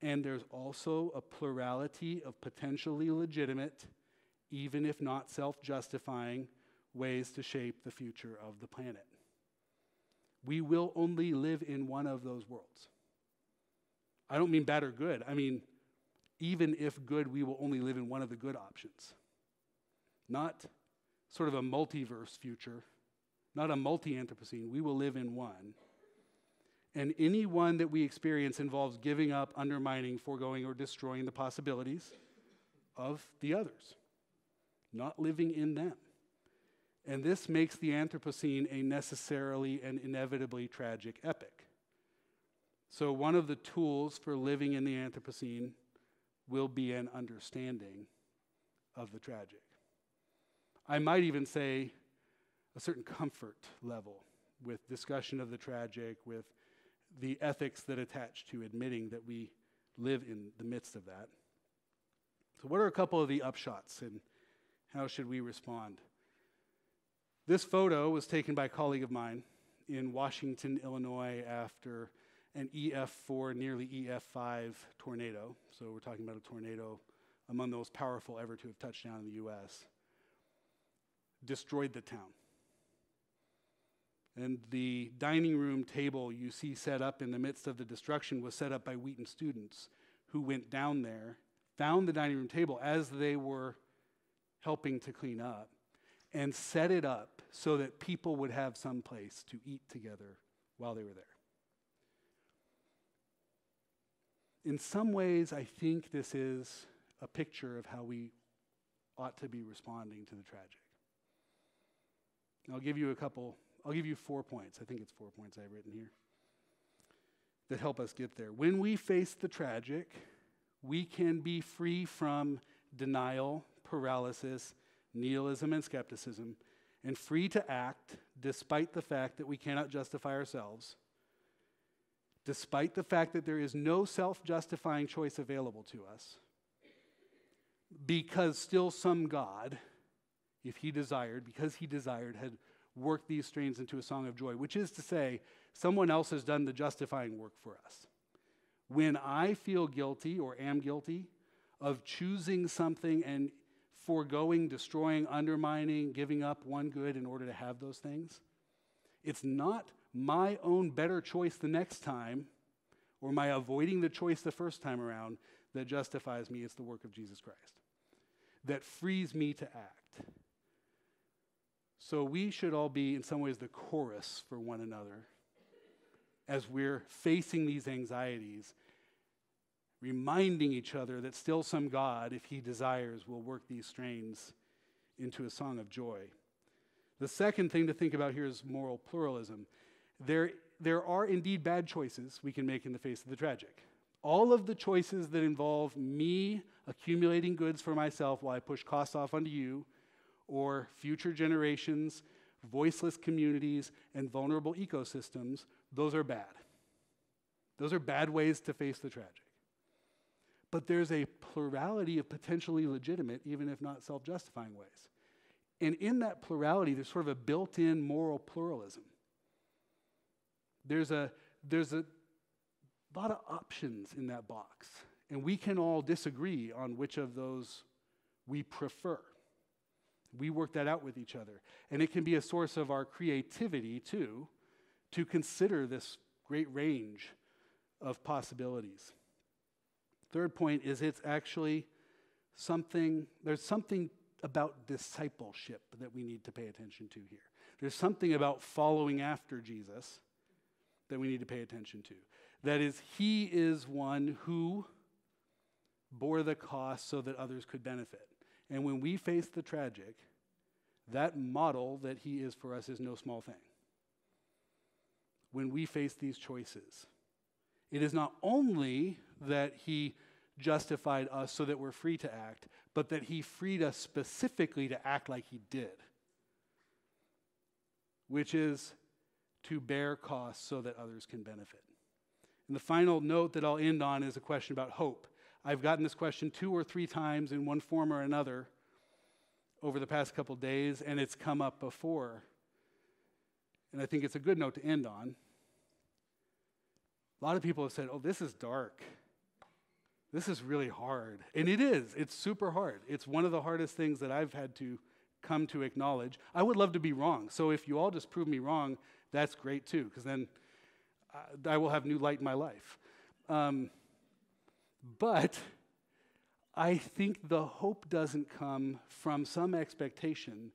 And there's also a plurality of potentially legitimate, even if not self-justifying, ways to shape the future of the planet. We will only live in one of those worlds. I don't mean bad or good. I mean, even if good, we will only live in one of the good options. Not sort of a multiverse future, not a multi-Anthropocene. We will live in one. And any one that we experience involves giving up, undermining, foregoing, or destroying the possibilities of the others, not living in them. And this makes the Anthropocene a necessarily and inevitably tragic epoch. So one of the tools for living in the Anthropocene will be an understanding of the tragic. I might even say a certain comfort level with discussion of the tragic, with the ethics that attach to admitting that we live in the midst of that. So what are a couple of the upshots and how should we respond? This photo was taken by a colleague of mine in Washington, Illinois after an EF4, nearly EF5 tornado. So we're talking about a tornado among the most powerful ever to have touched down in the U.S. Destroyed the town. And the dining room table you see set up in the midst of the destruction was set up by Wheaton students who went down there, found the dining room table as they were helping to clean up, and set it up so that people would have some place to eat together while they were there. In some ways, I think this is a picture of how we ought to be responding to the tragic. I'll give you 4 points. I think it's 4 points I've written here that help us get there. When we face the tragic, we can be free from denial, paralysis, nihilism, and skepticism, and free to act despite the fact that we cannot justify ourselves, despite the fact that there is no self-justifying choice available to us, because still some God, if he desired, had worked these strains into a song of joy, which is to say, someone else has done the justifying work for us. When I feel guilty or am guilty of choosing something and foregoing, destroying, undermining, giving up one good in order to have those things, it's not my own better choice the next time or my avoiding the choice the first time around that justifies me. It's the work of Jesus Christ that frees me to act. So we should all be, in some ways, the chorus for one another as we're facing these anxieties, reminding each other that still some God, if he desires, will work these strains into a song of joy. The second thing to think about here is moral pluralism. There are indeed bad choices we can make in the face of the tragic. All of the choices that involve me accumulating goods for myself while I push costs off onto you, or future generations, voiceless communities, and vulnerable ecosystems, those are bad. Those are bad ways to face the tragic. But there's a plurality of potentially legitimate, even if not self-justifying ways. And in that plurality, there's sort of a built-in moral pluralism. There's a lot of options in that box, and we can all disagree on which of those we prefer. We work that out with each other. And it can be a source of our creativity, too, to consider this great range of possibilities. Third point is it's actually there's something about discipleship that we need to pay attention to here. There's something about following after Jesus that we need to pay attention to. That is, he is one who bore the cost so that others could benefit. And when we face the tragic, that model that he is for us is no small thing. When we face these choices, it is not only that he justified us so that we're free to act, but that he freed us specifically to act like he did, which is to bear costs so that others can benefit. And the final note that I'll end on is a question about hope. I've gotten this question 2 or 3 times in one form or another over the past couple days, and it's come up before. And I think it's a good note to end on. A lot of people have said, oh, this is dark. This is really hard. And it is. It's super hard. It's one of the hardest things that I've had to come to acknowledge. I would love to be wrong. So if you all just prove me wrong, that's great too, because then I will have new light in my life. But I think the hope doesn't come from some expectation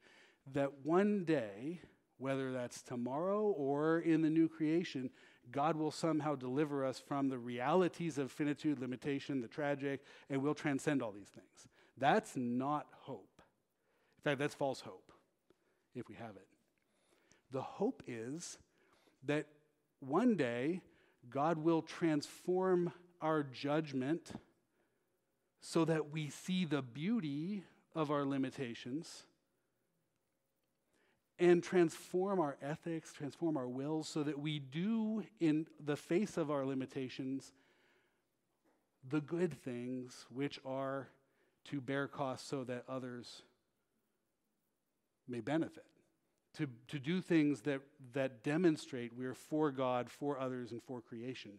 that one day, whether that's tomorrow or in the new creation, God will somehow deliver us from the realities of finitude, limitation, the tragic, and we'll transcend all these things. That's not hope. In fact, that's false hope, if we have it. The hope is that one day God will transform our judgment so that we see the beauty of our limitations and transform our ethics, transform our wills so that we do, in the face of our limitations, the good things, which are to bear costs so that others may benefit. To do things that demonstrate we're for God, for others, and for creation.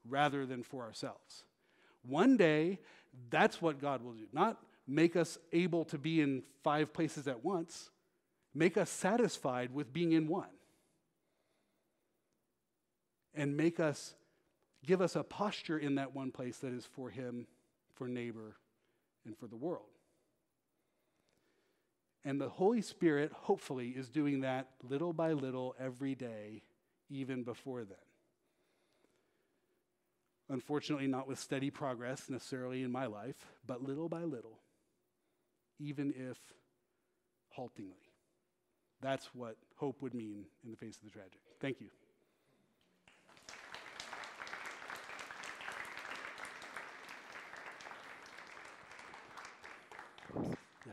rather than for ourselves. One day, that's what God will do. Not make us able to be in 5 places at once, make us satisfied with being in one. And give us a posture in that one place that is for Him, for neighbor, and for the world. And the Holy Spirit, hopefully, is doing that little by little every day, even before then. Unfortunately, not with steady progress necessarily in my life, but little by little, even if haltingly. That's what hope would mean in the face of the tragic. Thank you. Yeah.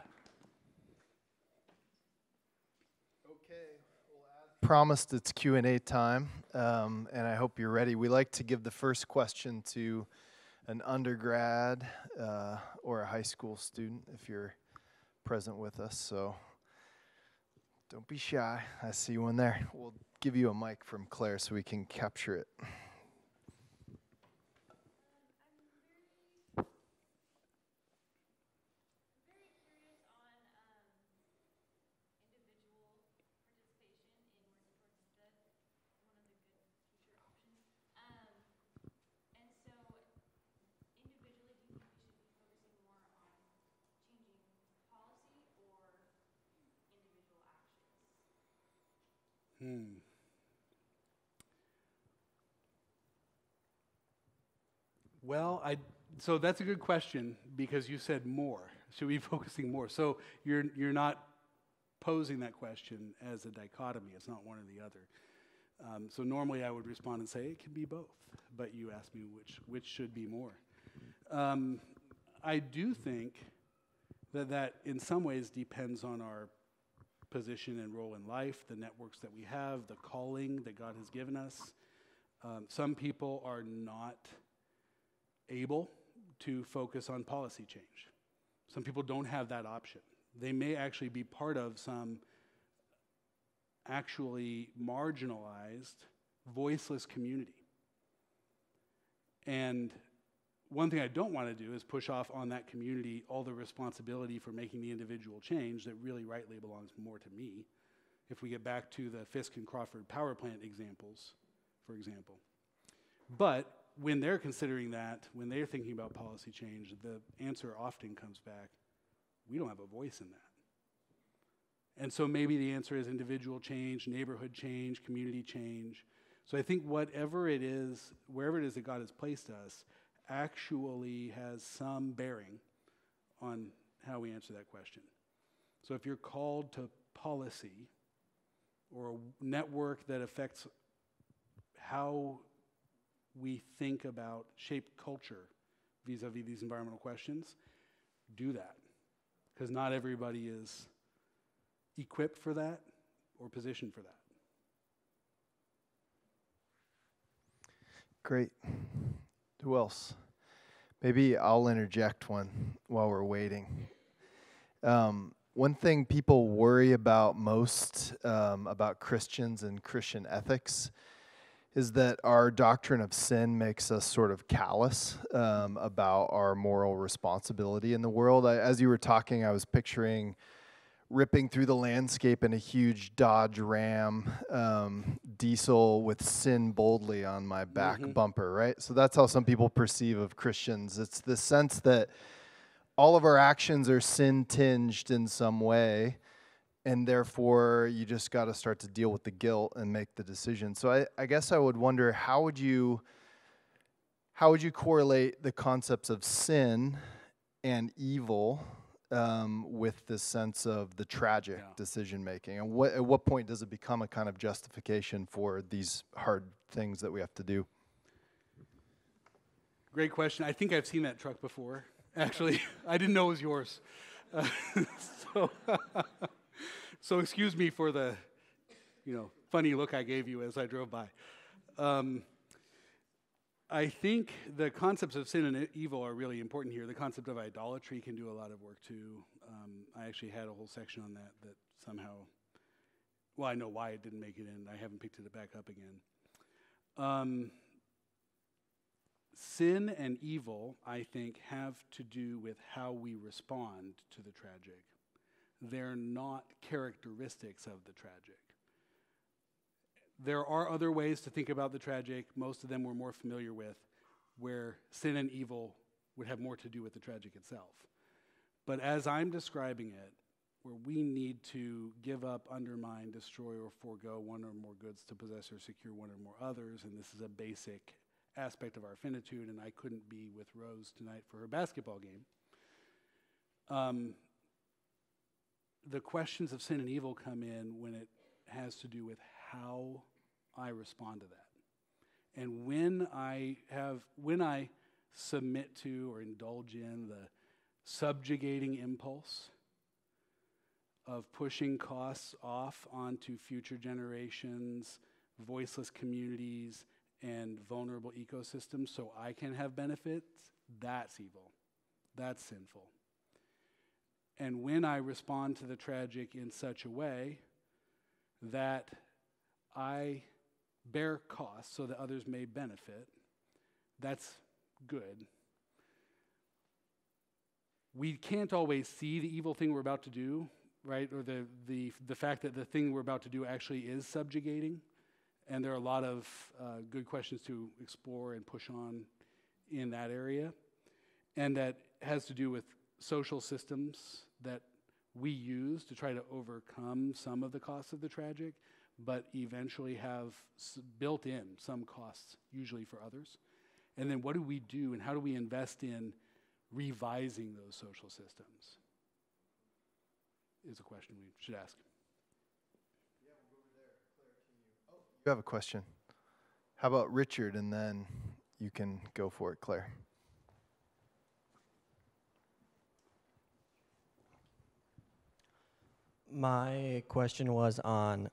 Okay, well, as promised, it's Q&A time, and I hope you're ready. We like to give the first question to an undergrad or a high school student if you're present with us, so don't be shy. I see one there. We'll give you a mic from Claire so we can capture it. Well, so that's a good question because you said more. Should we be focusing more? So you're not posing that question as a dichotomy. It's not one or the other. So normally I would respond and say it can be both, but you asked me which should be more. I do think that in some ways depends on our position and role in life, the networks that we have, the calling that God has given us. Some people are not able to focus on policy change. Some people don't have that option. They may actually be part of some actually marginalized, voiceless community. And one thing I don't want to do is push off on that community all the responsibility for making the individual change that really rightly belongs more to me. If we get back to the Fisk and Crawford power plant examples, for example. But when they're considering that, when they're thinking about policy change, the answer often comes back, we don't have a voice in that. And so maybe the answer is individual change, neighborhood change, community change. So I think whatever it is, wherever it is that God has placed us, actually has some bearing on how we answer that question. So if you're called to policy or a network that affects how we think about shape culture vis-a-vis these environmental questions, do that. Because not everybody is equipped for that or positioned for that. Great. Who else? Maybe I'll interject one while we're waiting. One thing people worry about most about Christians and Christian ethics is that our doctrine of sin makes us sort of callous about our moral responsibility in the world. As you were talking, I was picturing ripping through the landscape in a huge Dodge Ram diesel with sin boldly on my back bumper, right? So that's how some people perceive of Christians. It's the sense that all of our actions are sin-tinged in some way, and therefore you just got to start to deal with the guilt and make the decision. So I guess I would wonder, how would you correlate the concepts of sin and evil with this sense of the tragic decision making? And at what point does it become a kind of justification for these hard things that we have to do? Great question. I think I've seen that truck before. Actually, I didn't know it was yours. So excuse me for the, funny look I gave you as I drove by. I think the concepts of sin and evil are really important here. The concept of idolatry can do a lot of work too. I actually had a whole section on that somehow, I know why it didn't make it in. I haven't picked it back up again. sin and evil, I think, have to do with how we respond to the tragic. They're not characteristics of the tragic. There are other ways to think about the tragic, most of them we're more familiar with, where sin and evil would have more to do with the tragic itself. But as I'm describing it, where we need to give up, undermine, destroy, or forego one or more goods to possess or secure one or more others, and this is a basic aspect of our finitude, and I couldn't be with Rose tonight for her basketball game. The questions of sin and evil come in when it has to do with how I respond to that. And when I submit to or indulge in the subjugating impulse of pushing costs off onto future generations, voiceless communities, and vulnerable ecosystems so I can have benefits, that's evil. That's sinful. And when I respond to the tragic in such a way that I bear costs so that others may benefit, that's good. We can't always see the evil thing we're about to do, right? Or the fact that the thing we're about to do actually is subjugating. And there are a lot of good questions to explore and push on in that area. And that has to do with social systems that we use to try to overcome some of the costs of the tragic, but eventually have built in some costs, usually for others. And then what do we do and how do we invest in revising those social systems? Is a question we should ask. Yeah, we'll go over there. Claire, can you? Oh, you have a question. How about Richard, and then you can go for it, Claire. My question was on,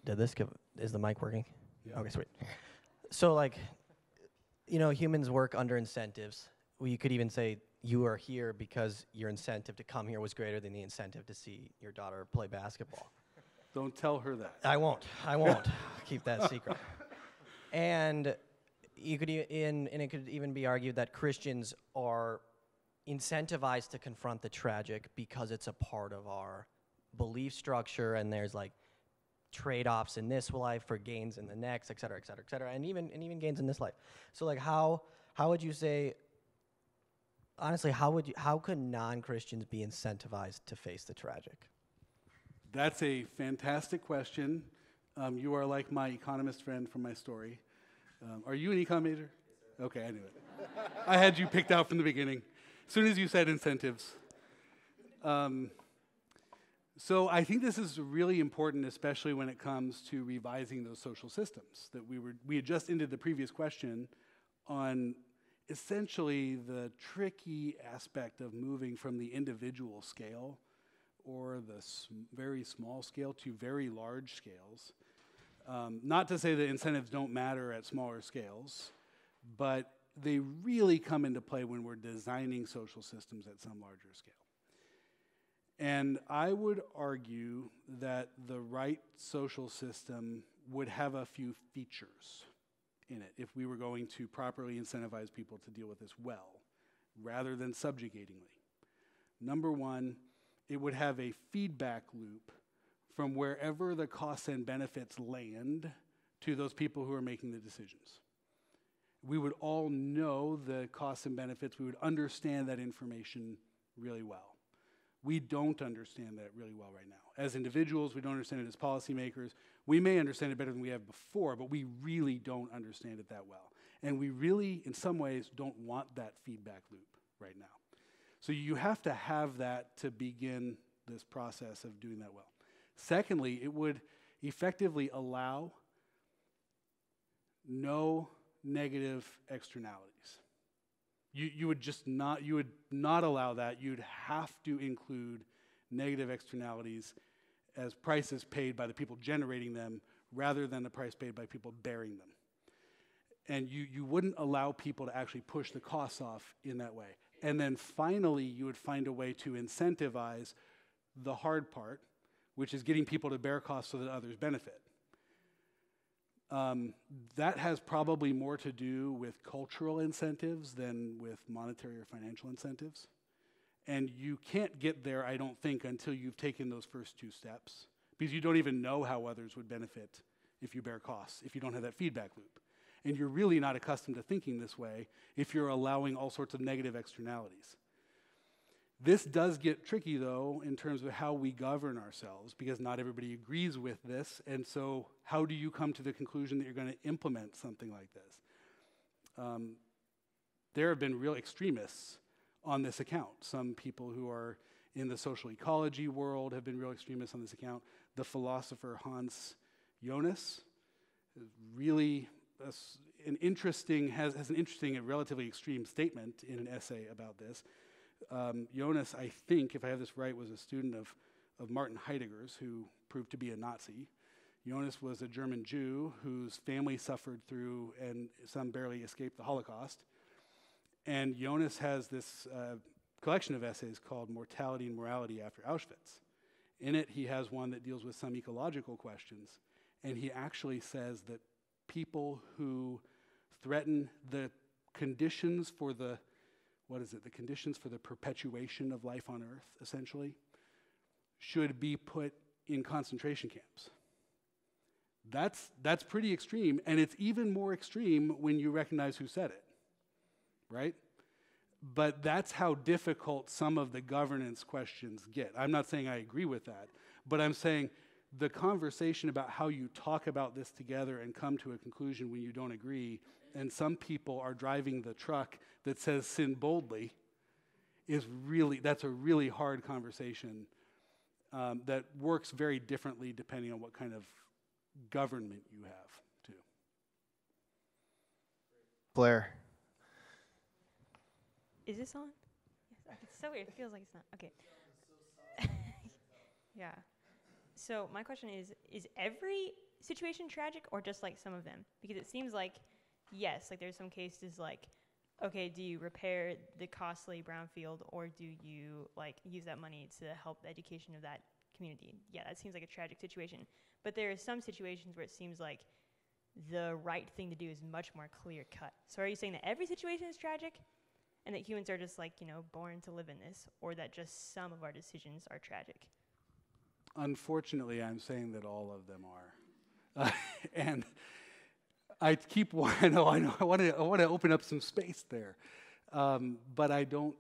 is the mic working? Yeah. Okay, sweet. So humans work under incentives. You could even say you are here because your incentive to come here was greater than the incentive to see your daughter play basketball. Don't tell her that. I won't. Keep that secret. And you could and it could even be argued that Christians are incentivized to confront the tragic because it's a part of our belief structure, and there's trade-offs in this life for gains in the next, et cetera, et cetera, et cetera, and even gains in this life. So how would you say, honestly, how could non-Christians be incentivized to face the tragic? That's a fantastic question. You are like my economist friend from my story. Are you an econ major? Yes, okay, I knew it. I had you picked out from the beginning. As soon as you said incentives. So I think this is really important, especially when it comes to revising those social systems. That we had just ended the previous question on essentially the tricky aspect of moving from the individual scale or the very small scale to very large scales. Not to say that incentives don't matter at smaller scales, but they really come into play when we're designing social systems at some larger scale. And I would argue that the right social system would have a few features in it if we were going to properly incentivize people to deal with this well, rather than subjugatingly. Number one, it would have a feedback loop from wherever the costs and benefits land to those people who are making the decisions. We would all know the costs and benefits. We would understand that information really well. We don't understand that really well right now. As individuals, we don't understand it as policymakers. We may understand it better than we have before, but we really don't understand it that well. And we really, in some ways, don't want that feedback loop right now. So you have to have that to begin this process of doing that well. Secondly, it would effectively allow no negative externalities. You would not allow that. You'd have to include negative externalities as prices paid by the people generating them rather than the price paid by people bearing them. And you wouldn't allow people to actually push the costs off in that way. And then finally, you would find a way to incentivize the hard part, which is getting people to bear costs so that others benefit. That has probably more to do with cultural incentives than with monetary or financial incentives. And you can't get there, I don't think, until you've taken those first two steps, because you don't even know how others would benefit if you bear costs, if you don't have that feedback loop. And you're really not accustomed to thinking this way if you're allowing all sorts of negative externalities. This does get tricky, though, in terms of how we govern ourselves, because not everybody agrees with this. And so how do you come to the conclusion that you're going to implement something like this? There have been real extremists on this account. Some people who are in the social ecology world have been real extremists on this account. The philosopher Jonas is really has an interesting and relatively extreme statement in an essay about this. Jonas, I think, if I have this right, was a student of Martin Heidegger's, who proved to be a Nazi. Jonas was a German Jew whose family suffered through, and some barely escaped, the Holocaust. And Jonas has this collection of essays called Mortality and Morality After Auschwitz. In it, he has one that deals with some ecological questions. And he actually says that people who threaten the conditions for the conditions for the perpetuation of life on Earth, essentially, should be put in concentration camps. That's pretty extreme, and it's even more extreme when you recognize who said it, right? But that's how difficult some of the governance questions get. I'm not saying I agree with that, but I'm saying the conversation about how you talk about this together and come to a conclusion when you don't agree, and some people are driving the truck that says sin boldly, that's a really hard conversation that works very differently depending on what kind of government you have, too. Blair. Is this on? Yes. It's so weird. It feels like it's not. Okay. Yeah. So my question is every situation tragic or just like some of them? Because it seems like, yes, like there's some cases like, okay, do you repair the costly brownfield or do you like use that money to help the education of that community? Yeah, that seems like a tragic situation. But there are some situations where it seems like the right thing to do is much more clear cut. So are you saying that every situation is tragic and that humans are just like, born to live in this, or that just some of our decisions are tragic? Unfortunately, I'm saying that all of them are. And I keep I want to open up some space there. But I don't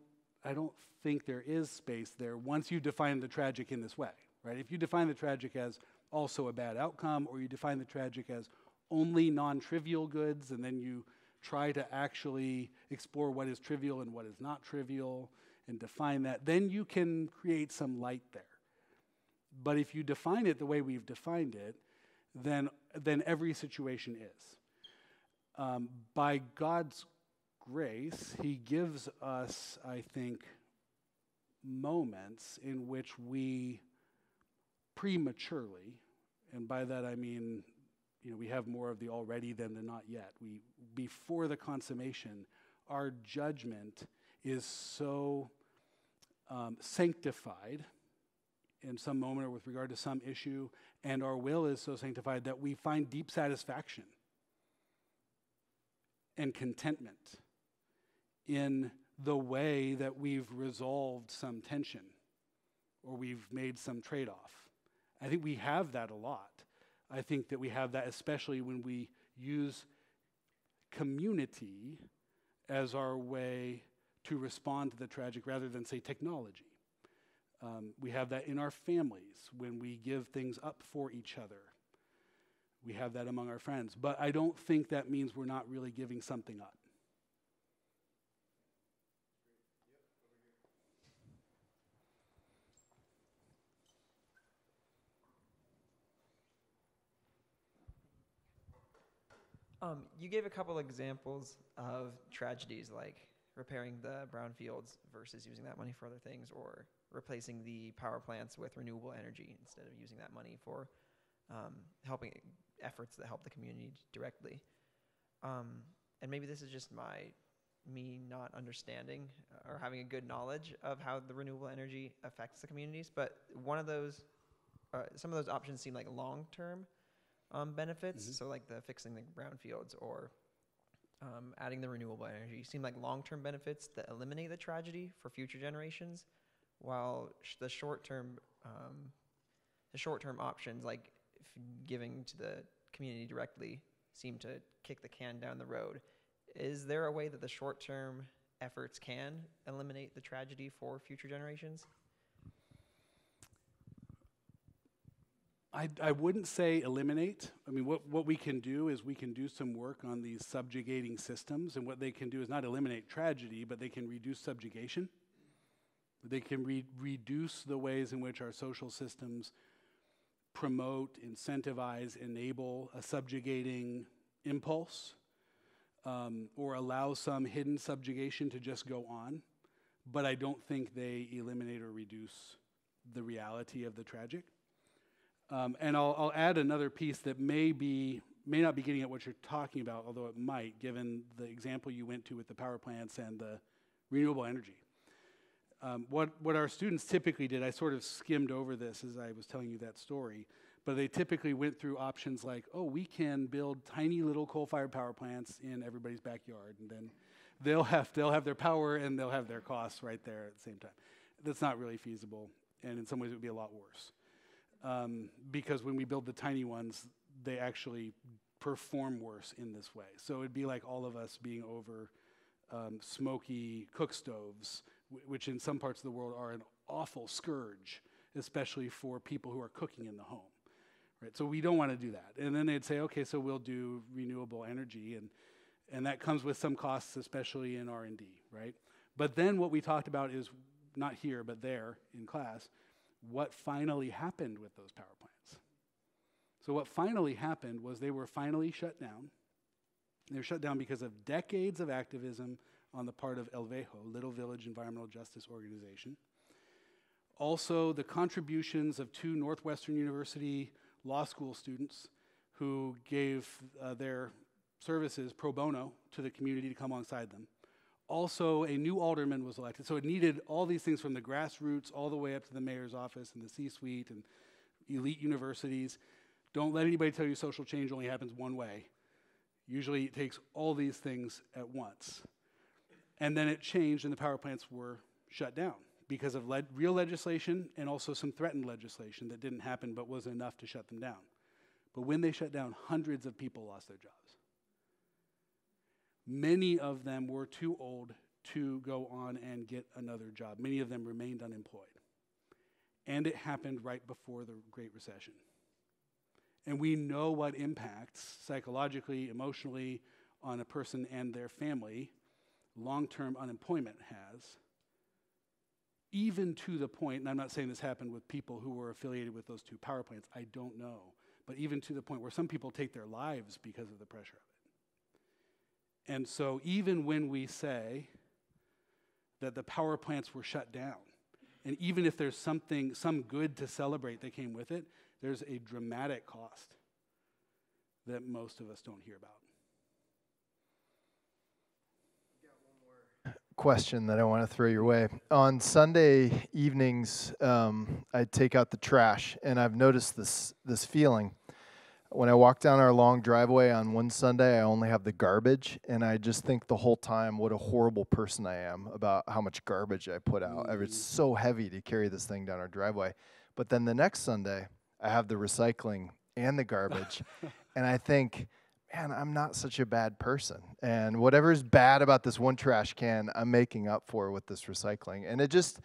think there is space there once you define the tragic in this way, right? If you define the tragic as also a bad outcome, or you define the tragic as only non-trivial goods, and then you try to actually explore what is trivial and what is not trivial and define that, then you can create some light there. But if you define it the way we've defined it, then every situation is. By God's grace, He gives us, I think, moments in which we prematurely, and by that I mean, we have more of the already than the not yet. Before the consummation, our judgment is so sanctified in some moment or with regard to some issue, and our will is so sanctified that we find deep satisfaction and contentment in the way that we've resolved some tension or we've made some trade-off. I think we have that a lot. I think that we have that especially when we use community as our way to respond to the tragic rather than, say, technology. We have that in our families when we give things up for each other. We have that among our friends. But I don't think that means we're not really giving something up. You gave a couple examples of tragedies like repairing the brownfields versus using that money for other things, or replacing the power plants with renewable energy instead of using that money for helping efforts that help the community directly. And maybe this is just me not understanding or having a good knowledge of how the renewable energy affects the communities, but some of those options seem like long-term. benefits. So like the fixing the brownfields or adding the renewable energy seem like long-term benefits that eliminate the tragedy for future generations, while the short-term options, like giving to the community directly, seem to kick the can down the road. Is there a way that the short-term efforts can eliminate the tragedy for future generations? I wouldn't say eliminate. I mean, what we can do is we can do some work on these subjugating systems, and what they can do is not eliminate tragedy, but they can reduce subjugation. They can reduce the ways in which our social systems promote, incentivize, enable a subjugating impulse, or allow some hidden subjugation to just go on. But I don't think they eliminate or reduce the reality of the tragic. And I'll add another piece that may not be getting at what you're talking about, although it might, given the example you went to with the power plants and the renewable energy. What our students typically did, I sort of skimmed over this as I was telling you that story, but they typically went through options like, oh, we can build tiny little coal-fired power plants in everybody's backyard, and then they'll have their power and they'll have their costs right there at the same time. That's not really feasible, and in some ways it would be a lot worse. Because when we build the tiny ones, they actually perform worse in this way. So it'd be like all of us being over smoky cook stoves, which in some parts of the world are an awful scourge, especially for people who are cooking in the home. Right? So we don't want to do that. And then they'd say, okay, so we'll do renewable energy, and that comes with some costs, especially in R&D, right? But then what we talked about is, not here, but there in class, what finally happened with those power plants. So what finally happened was they were finally shut down. They were shut down because of decades of activism on the part of El Vejo, Little Village Environmental Justice Organization. Also, the contributions of 2 Northwestern University law school students who gave their services pro bono to the community to come alongside them. Also, a new alderman was elected. So it needed all these things from the grassroots all the way up to the mayor's office and the C-suite and elite universities. Don't let anybody tell you social change only happens one way. Usually it takes all these things at once. And then it changed and the power plants were shut down because of real legislation and also some threatened legislation that didn't happen but was enough to shut them down. But when they shut down, hundreds of people lost their jobs. Many of them were too old to go on and get another job. Many of them remained unemployed. And it happened right before the Great Recession. And we know what impacts psychologically, emotionally on a person and their family long-term unemployment has, even to the point, and I'm not saying this happened with people who were affiliated with those 2 power plants, I don't know, but even to the point where some people take their lives because of the pressure of it. And so even when we say that the power plants were shut down, and even if there's some good to celebrate that came with it, there's a dramatic cost that most of us don't hear about. Question that I want to throw your way. On Sunday evenings, I take out the trash, and I've noticed this feeling. When I walk down our long driveway on one Sunday, I only have the garbage, and I just think the whole time what a horrible person I am about how much garbage I put out. It's so heavy to carry this thing down our driveway. But then the next Sunday, I have the recycling and the garbage, and I think, man, I'm not such a bad person. And whatever's bad about this one trash can, I'm making up for with this recycling. And it just,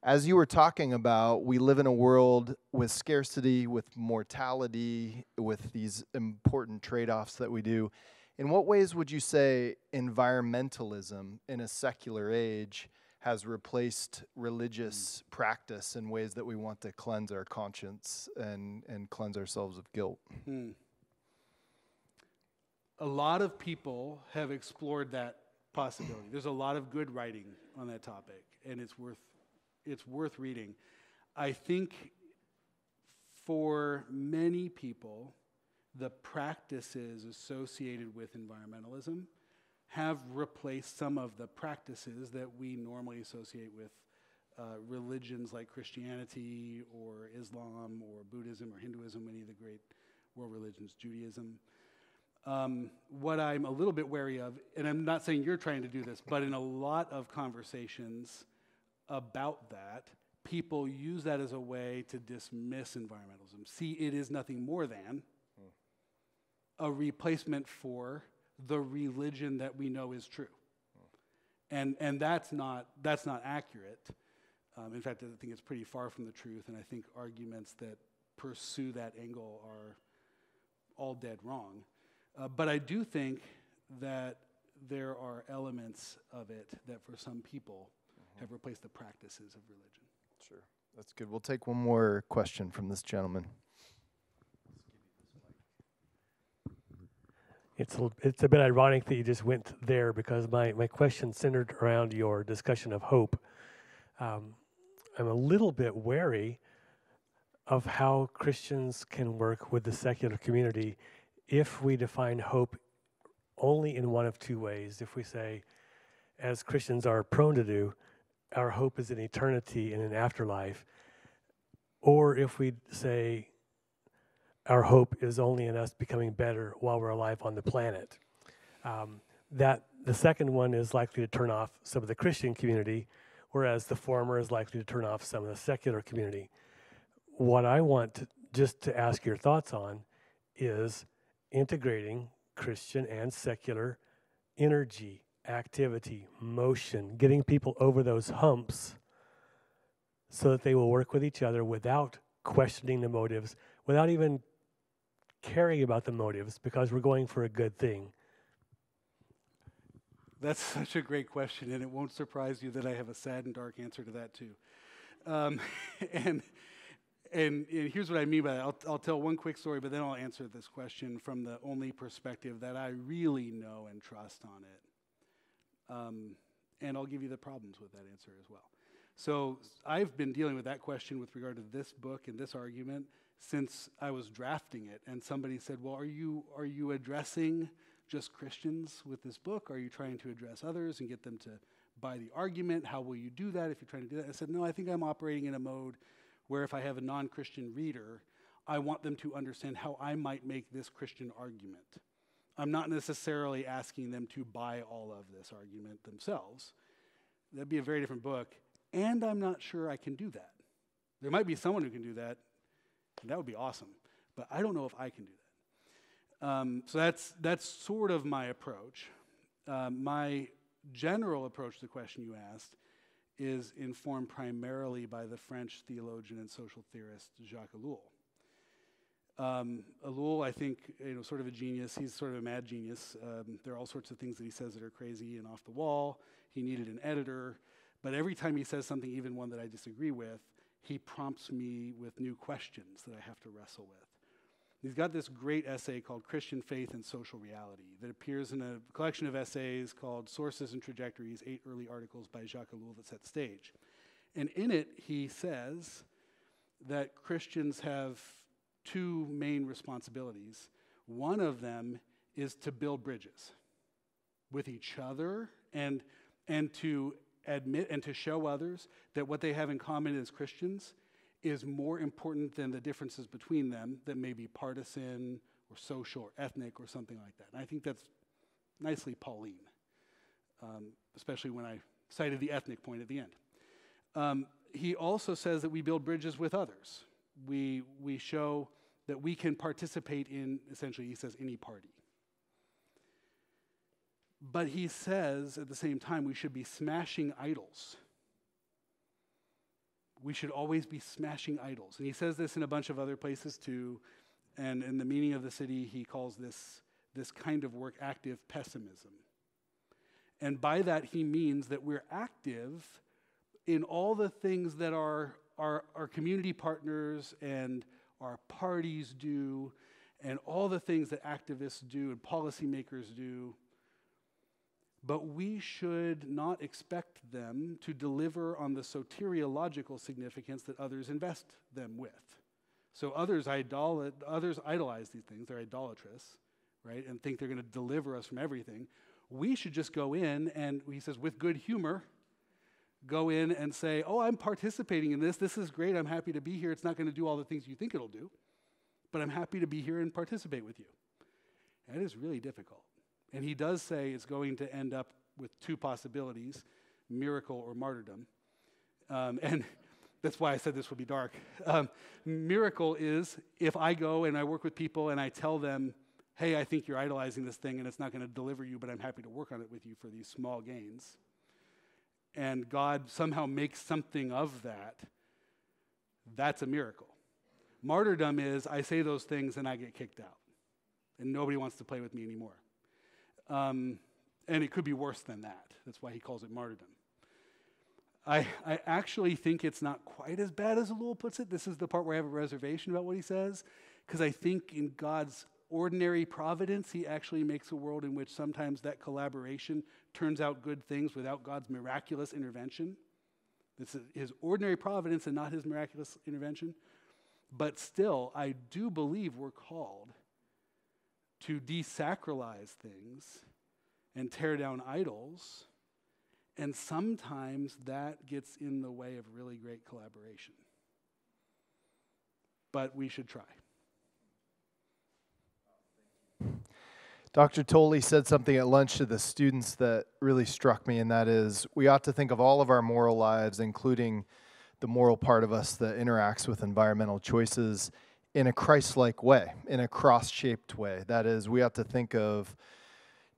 as you were talking about, we live in a world with scarcity, with mortality, with these important trade-offs that we do. In what ways would you say environmentalism in a secular age has replaced religious practice in ways that we want to cleanse our conscience and cleanse ourselves of guilt? A lot of people have explored that possibility. There's a lot of good writing on that topic, and it's worth reading. I think for many people, the practices associated with environmentalism have replaced some of the practices that we normally associate with religions like Christianity or Islam or Buddhism or Hinduism, any of the great world religions, Judaism. What I'm a little bit wary of, and I'm not saying you're trying to do this, but in a lot of conversations about that, people use that as a way to dismiss environmentalism. See, it is nothing more than a replacement for the religion that we know is true. And that's not accurate. In fact, I think it's pretty far from the truth, and I think arguments that pursue that angle are all dead wrong. But I do think that there are elements of it that for some people have replaced the practices of religion. Sure. That's good. We'll take one more question from this gentleman. It's a bit ironic that you just went there, because my question centered around your discussion of hope. I'm a little bit wary of how Christians can work with the secular community if we define hope only in one of two ways. If we say, as Christians are prone to do, our hope is in eternity and an afterlife, or if we say our hope is only in us becoming better while we're alive on the planet. That the second one is likely to turn off some of the Christian community, whereas the former is likely to turn off some of the secular community. What I want to ask your thoughts on is integrating Christian and secular energy, activity, motion, getting people over those humps so that they will work with each other without questioning the motives, without even caring about the motives, because we're going for a good thing. That's such a great question, and it won't surprise you that I have a sad and dark answer to that too. And here's what I mean by that. I'll tell one quick story, but then I'll answer this question from the only perspective that I really know and trust on it. And I'll give you the problems with that answer as well. So I've been dealing with that question with regard to this book and this argument since I was drafting it. And somebody said, well, are you addressing just Christians with this book? Are you trying to address others and get them to buy the argument? How will you do that if you're trying to do that? I said, no, I think I'm operating in a mode where if I have a non-Christian reader, I want them to understand how I might make this Christian argument. I'm not necessarily asking them to buy all of this argument themselves. That'd be a very different book, and I'm not sure I can do that. There might be someone who can do that, and that would be awesome, but I don't know if I can do that. So that's sort of my approach. My general approach to the question you asked is informed primarily by the French theologian and social theorist Jacques Ellul. Ellul, I think, sort of a genius. He's sort of a mad genius. There are all sorts of things that he says that are crazy and off the wall. He needed an editor, but every time he says something, even one that I disagree with, he prompts me with new questions that I have to wrestle with. He's got this great essay called Christian Faith and Social Reality that appears in a collection of essays called Sources and Trajectories, 8 early articles by Jacques Ellul that set the stage. And in it, he says that Christians have two main responsibilities. One of them is to build bridges with each other and to admit and to show others that what they have in common as Christians is more important than the differences between them that may be partisan or social or ethnic or something like that. And I think that's nicely Pauline, especially when I cited the ethnic point at the end. He also says that we build bridges with others. We show that we can participate in, essentially, he says, any party. But he says, at the same time, we should be smashing idols. We should always be smashing idols. And he says this in a bunch of other places too. And in the meaning of the city, he calls this kind of work active pessimism. And by that, he means that we're active in all the things that our community partners and our parties do, and all the things that activists do and policymakers do. But we should not expect them to deliver on the soteriological significance that others invest them with. So others idolize these things, they're idolatrous, right, and think they're going to deliver us from everything. We should just go in and, he says, with good humor, go in and say, oh, I'm participating in this. This is great. I'm happy to be here. It's not going to do all the things you think it'll do, but I'm happy to be here and participate with you. That is really difficult. And he does say it's going to end up with two possibilities, miracle or martyrdom. And that's why I said this would be dark. Miracle is if I go and I work with people and I tell them, hey, I think you're idolizing this thing and it's not going to deliver you, but I'm happy to work on it with you for these small gains. And God somehow makes something of that. That's a miracle. Martyrdom is I say those things and I get kicked out. And nobody wants to play with me anymore. And it could be worse than that. That's why he calls it martyrdom. I actually think it's not quite as bad as Elul puts it. This is the part where I have a reservation about what he says, because I think in God's ordinary providence, he actually makes a world in which sometimes that collaboration turns out good things without God's miraculous intervention. This is his ordinary providence and not his miraculous intervention. But still, I do believe we're called to desacralize things and tear down idols, and sometimes that gets in the way of really great collaboration. But we should try. Dr. Toly said something at lunch to the students that really struck me, and that is we ought to think of all of our moral lives, including the moral part of us that interacts with environmental choices, in a Christ-like way, in a cross-shaped way. That is, we ought to think of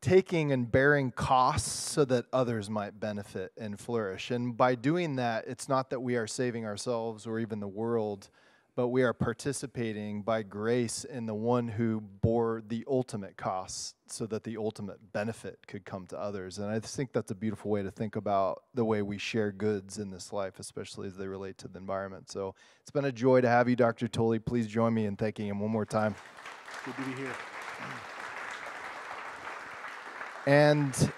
taking and bearing costs so that others might benefit and flourish. And by doing that, it's not that we are saving ourselves or even the world, but we are participating by grace in the one who bore the ultimate costs so that the ultimate benefit could come to others. And I think that's a beautiful way to think about the way we share goods in this life, especially as they relate to the environment. So it's been a joy to have you, Dr. Toly. Please join me in thanking him one more time. Good to be here. And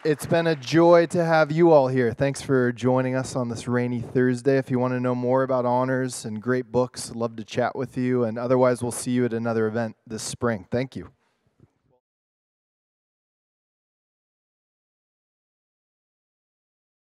it's been a joy to have you all here. Thanks for joining us on this rainy Thursday. If you want to know more about honors and great books, I'd love to chat with you. And otherwise, we'll see you at another event this spring. Thank you.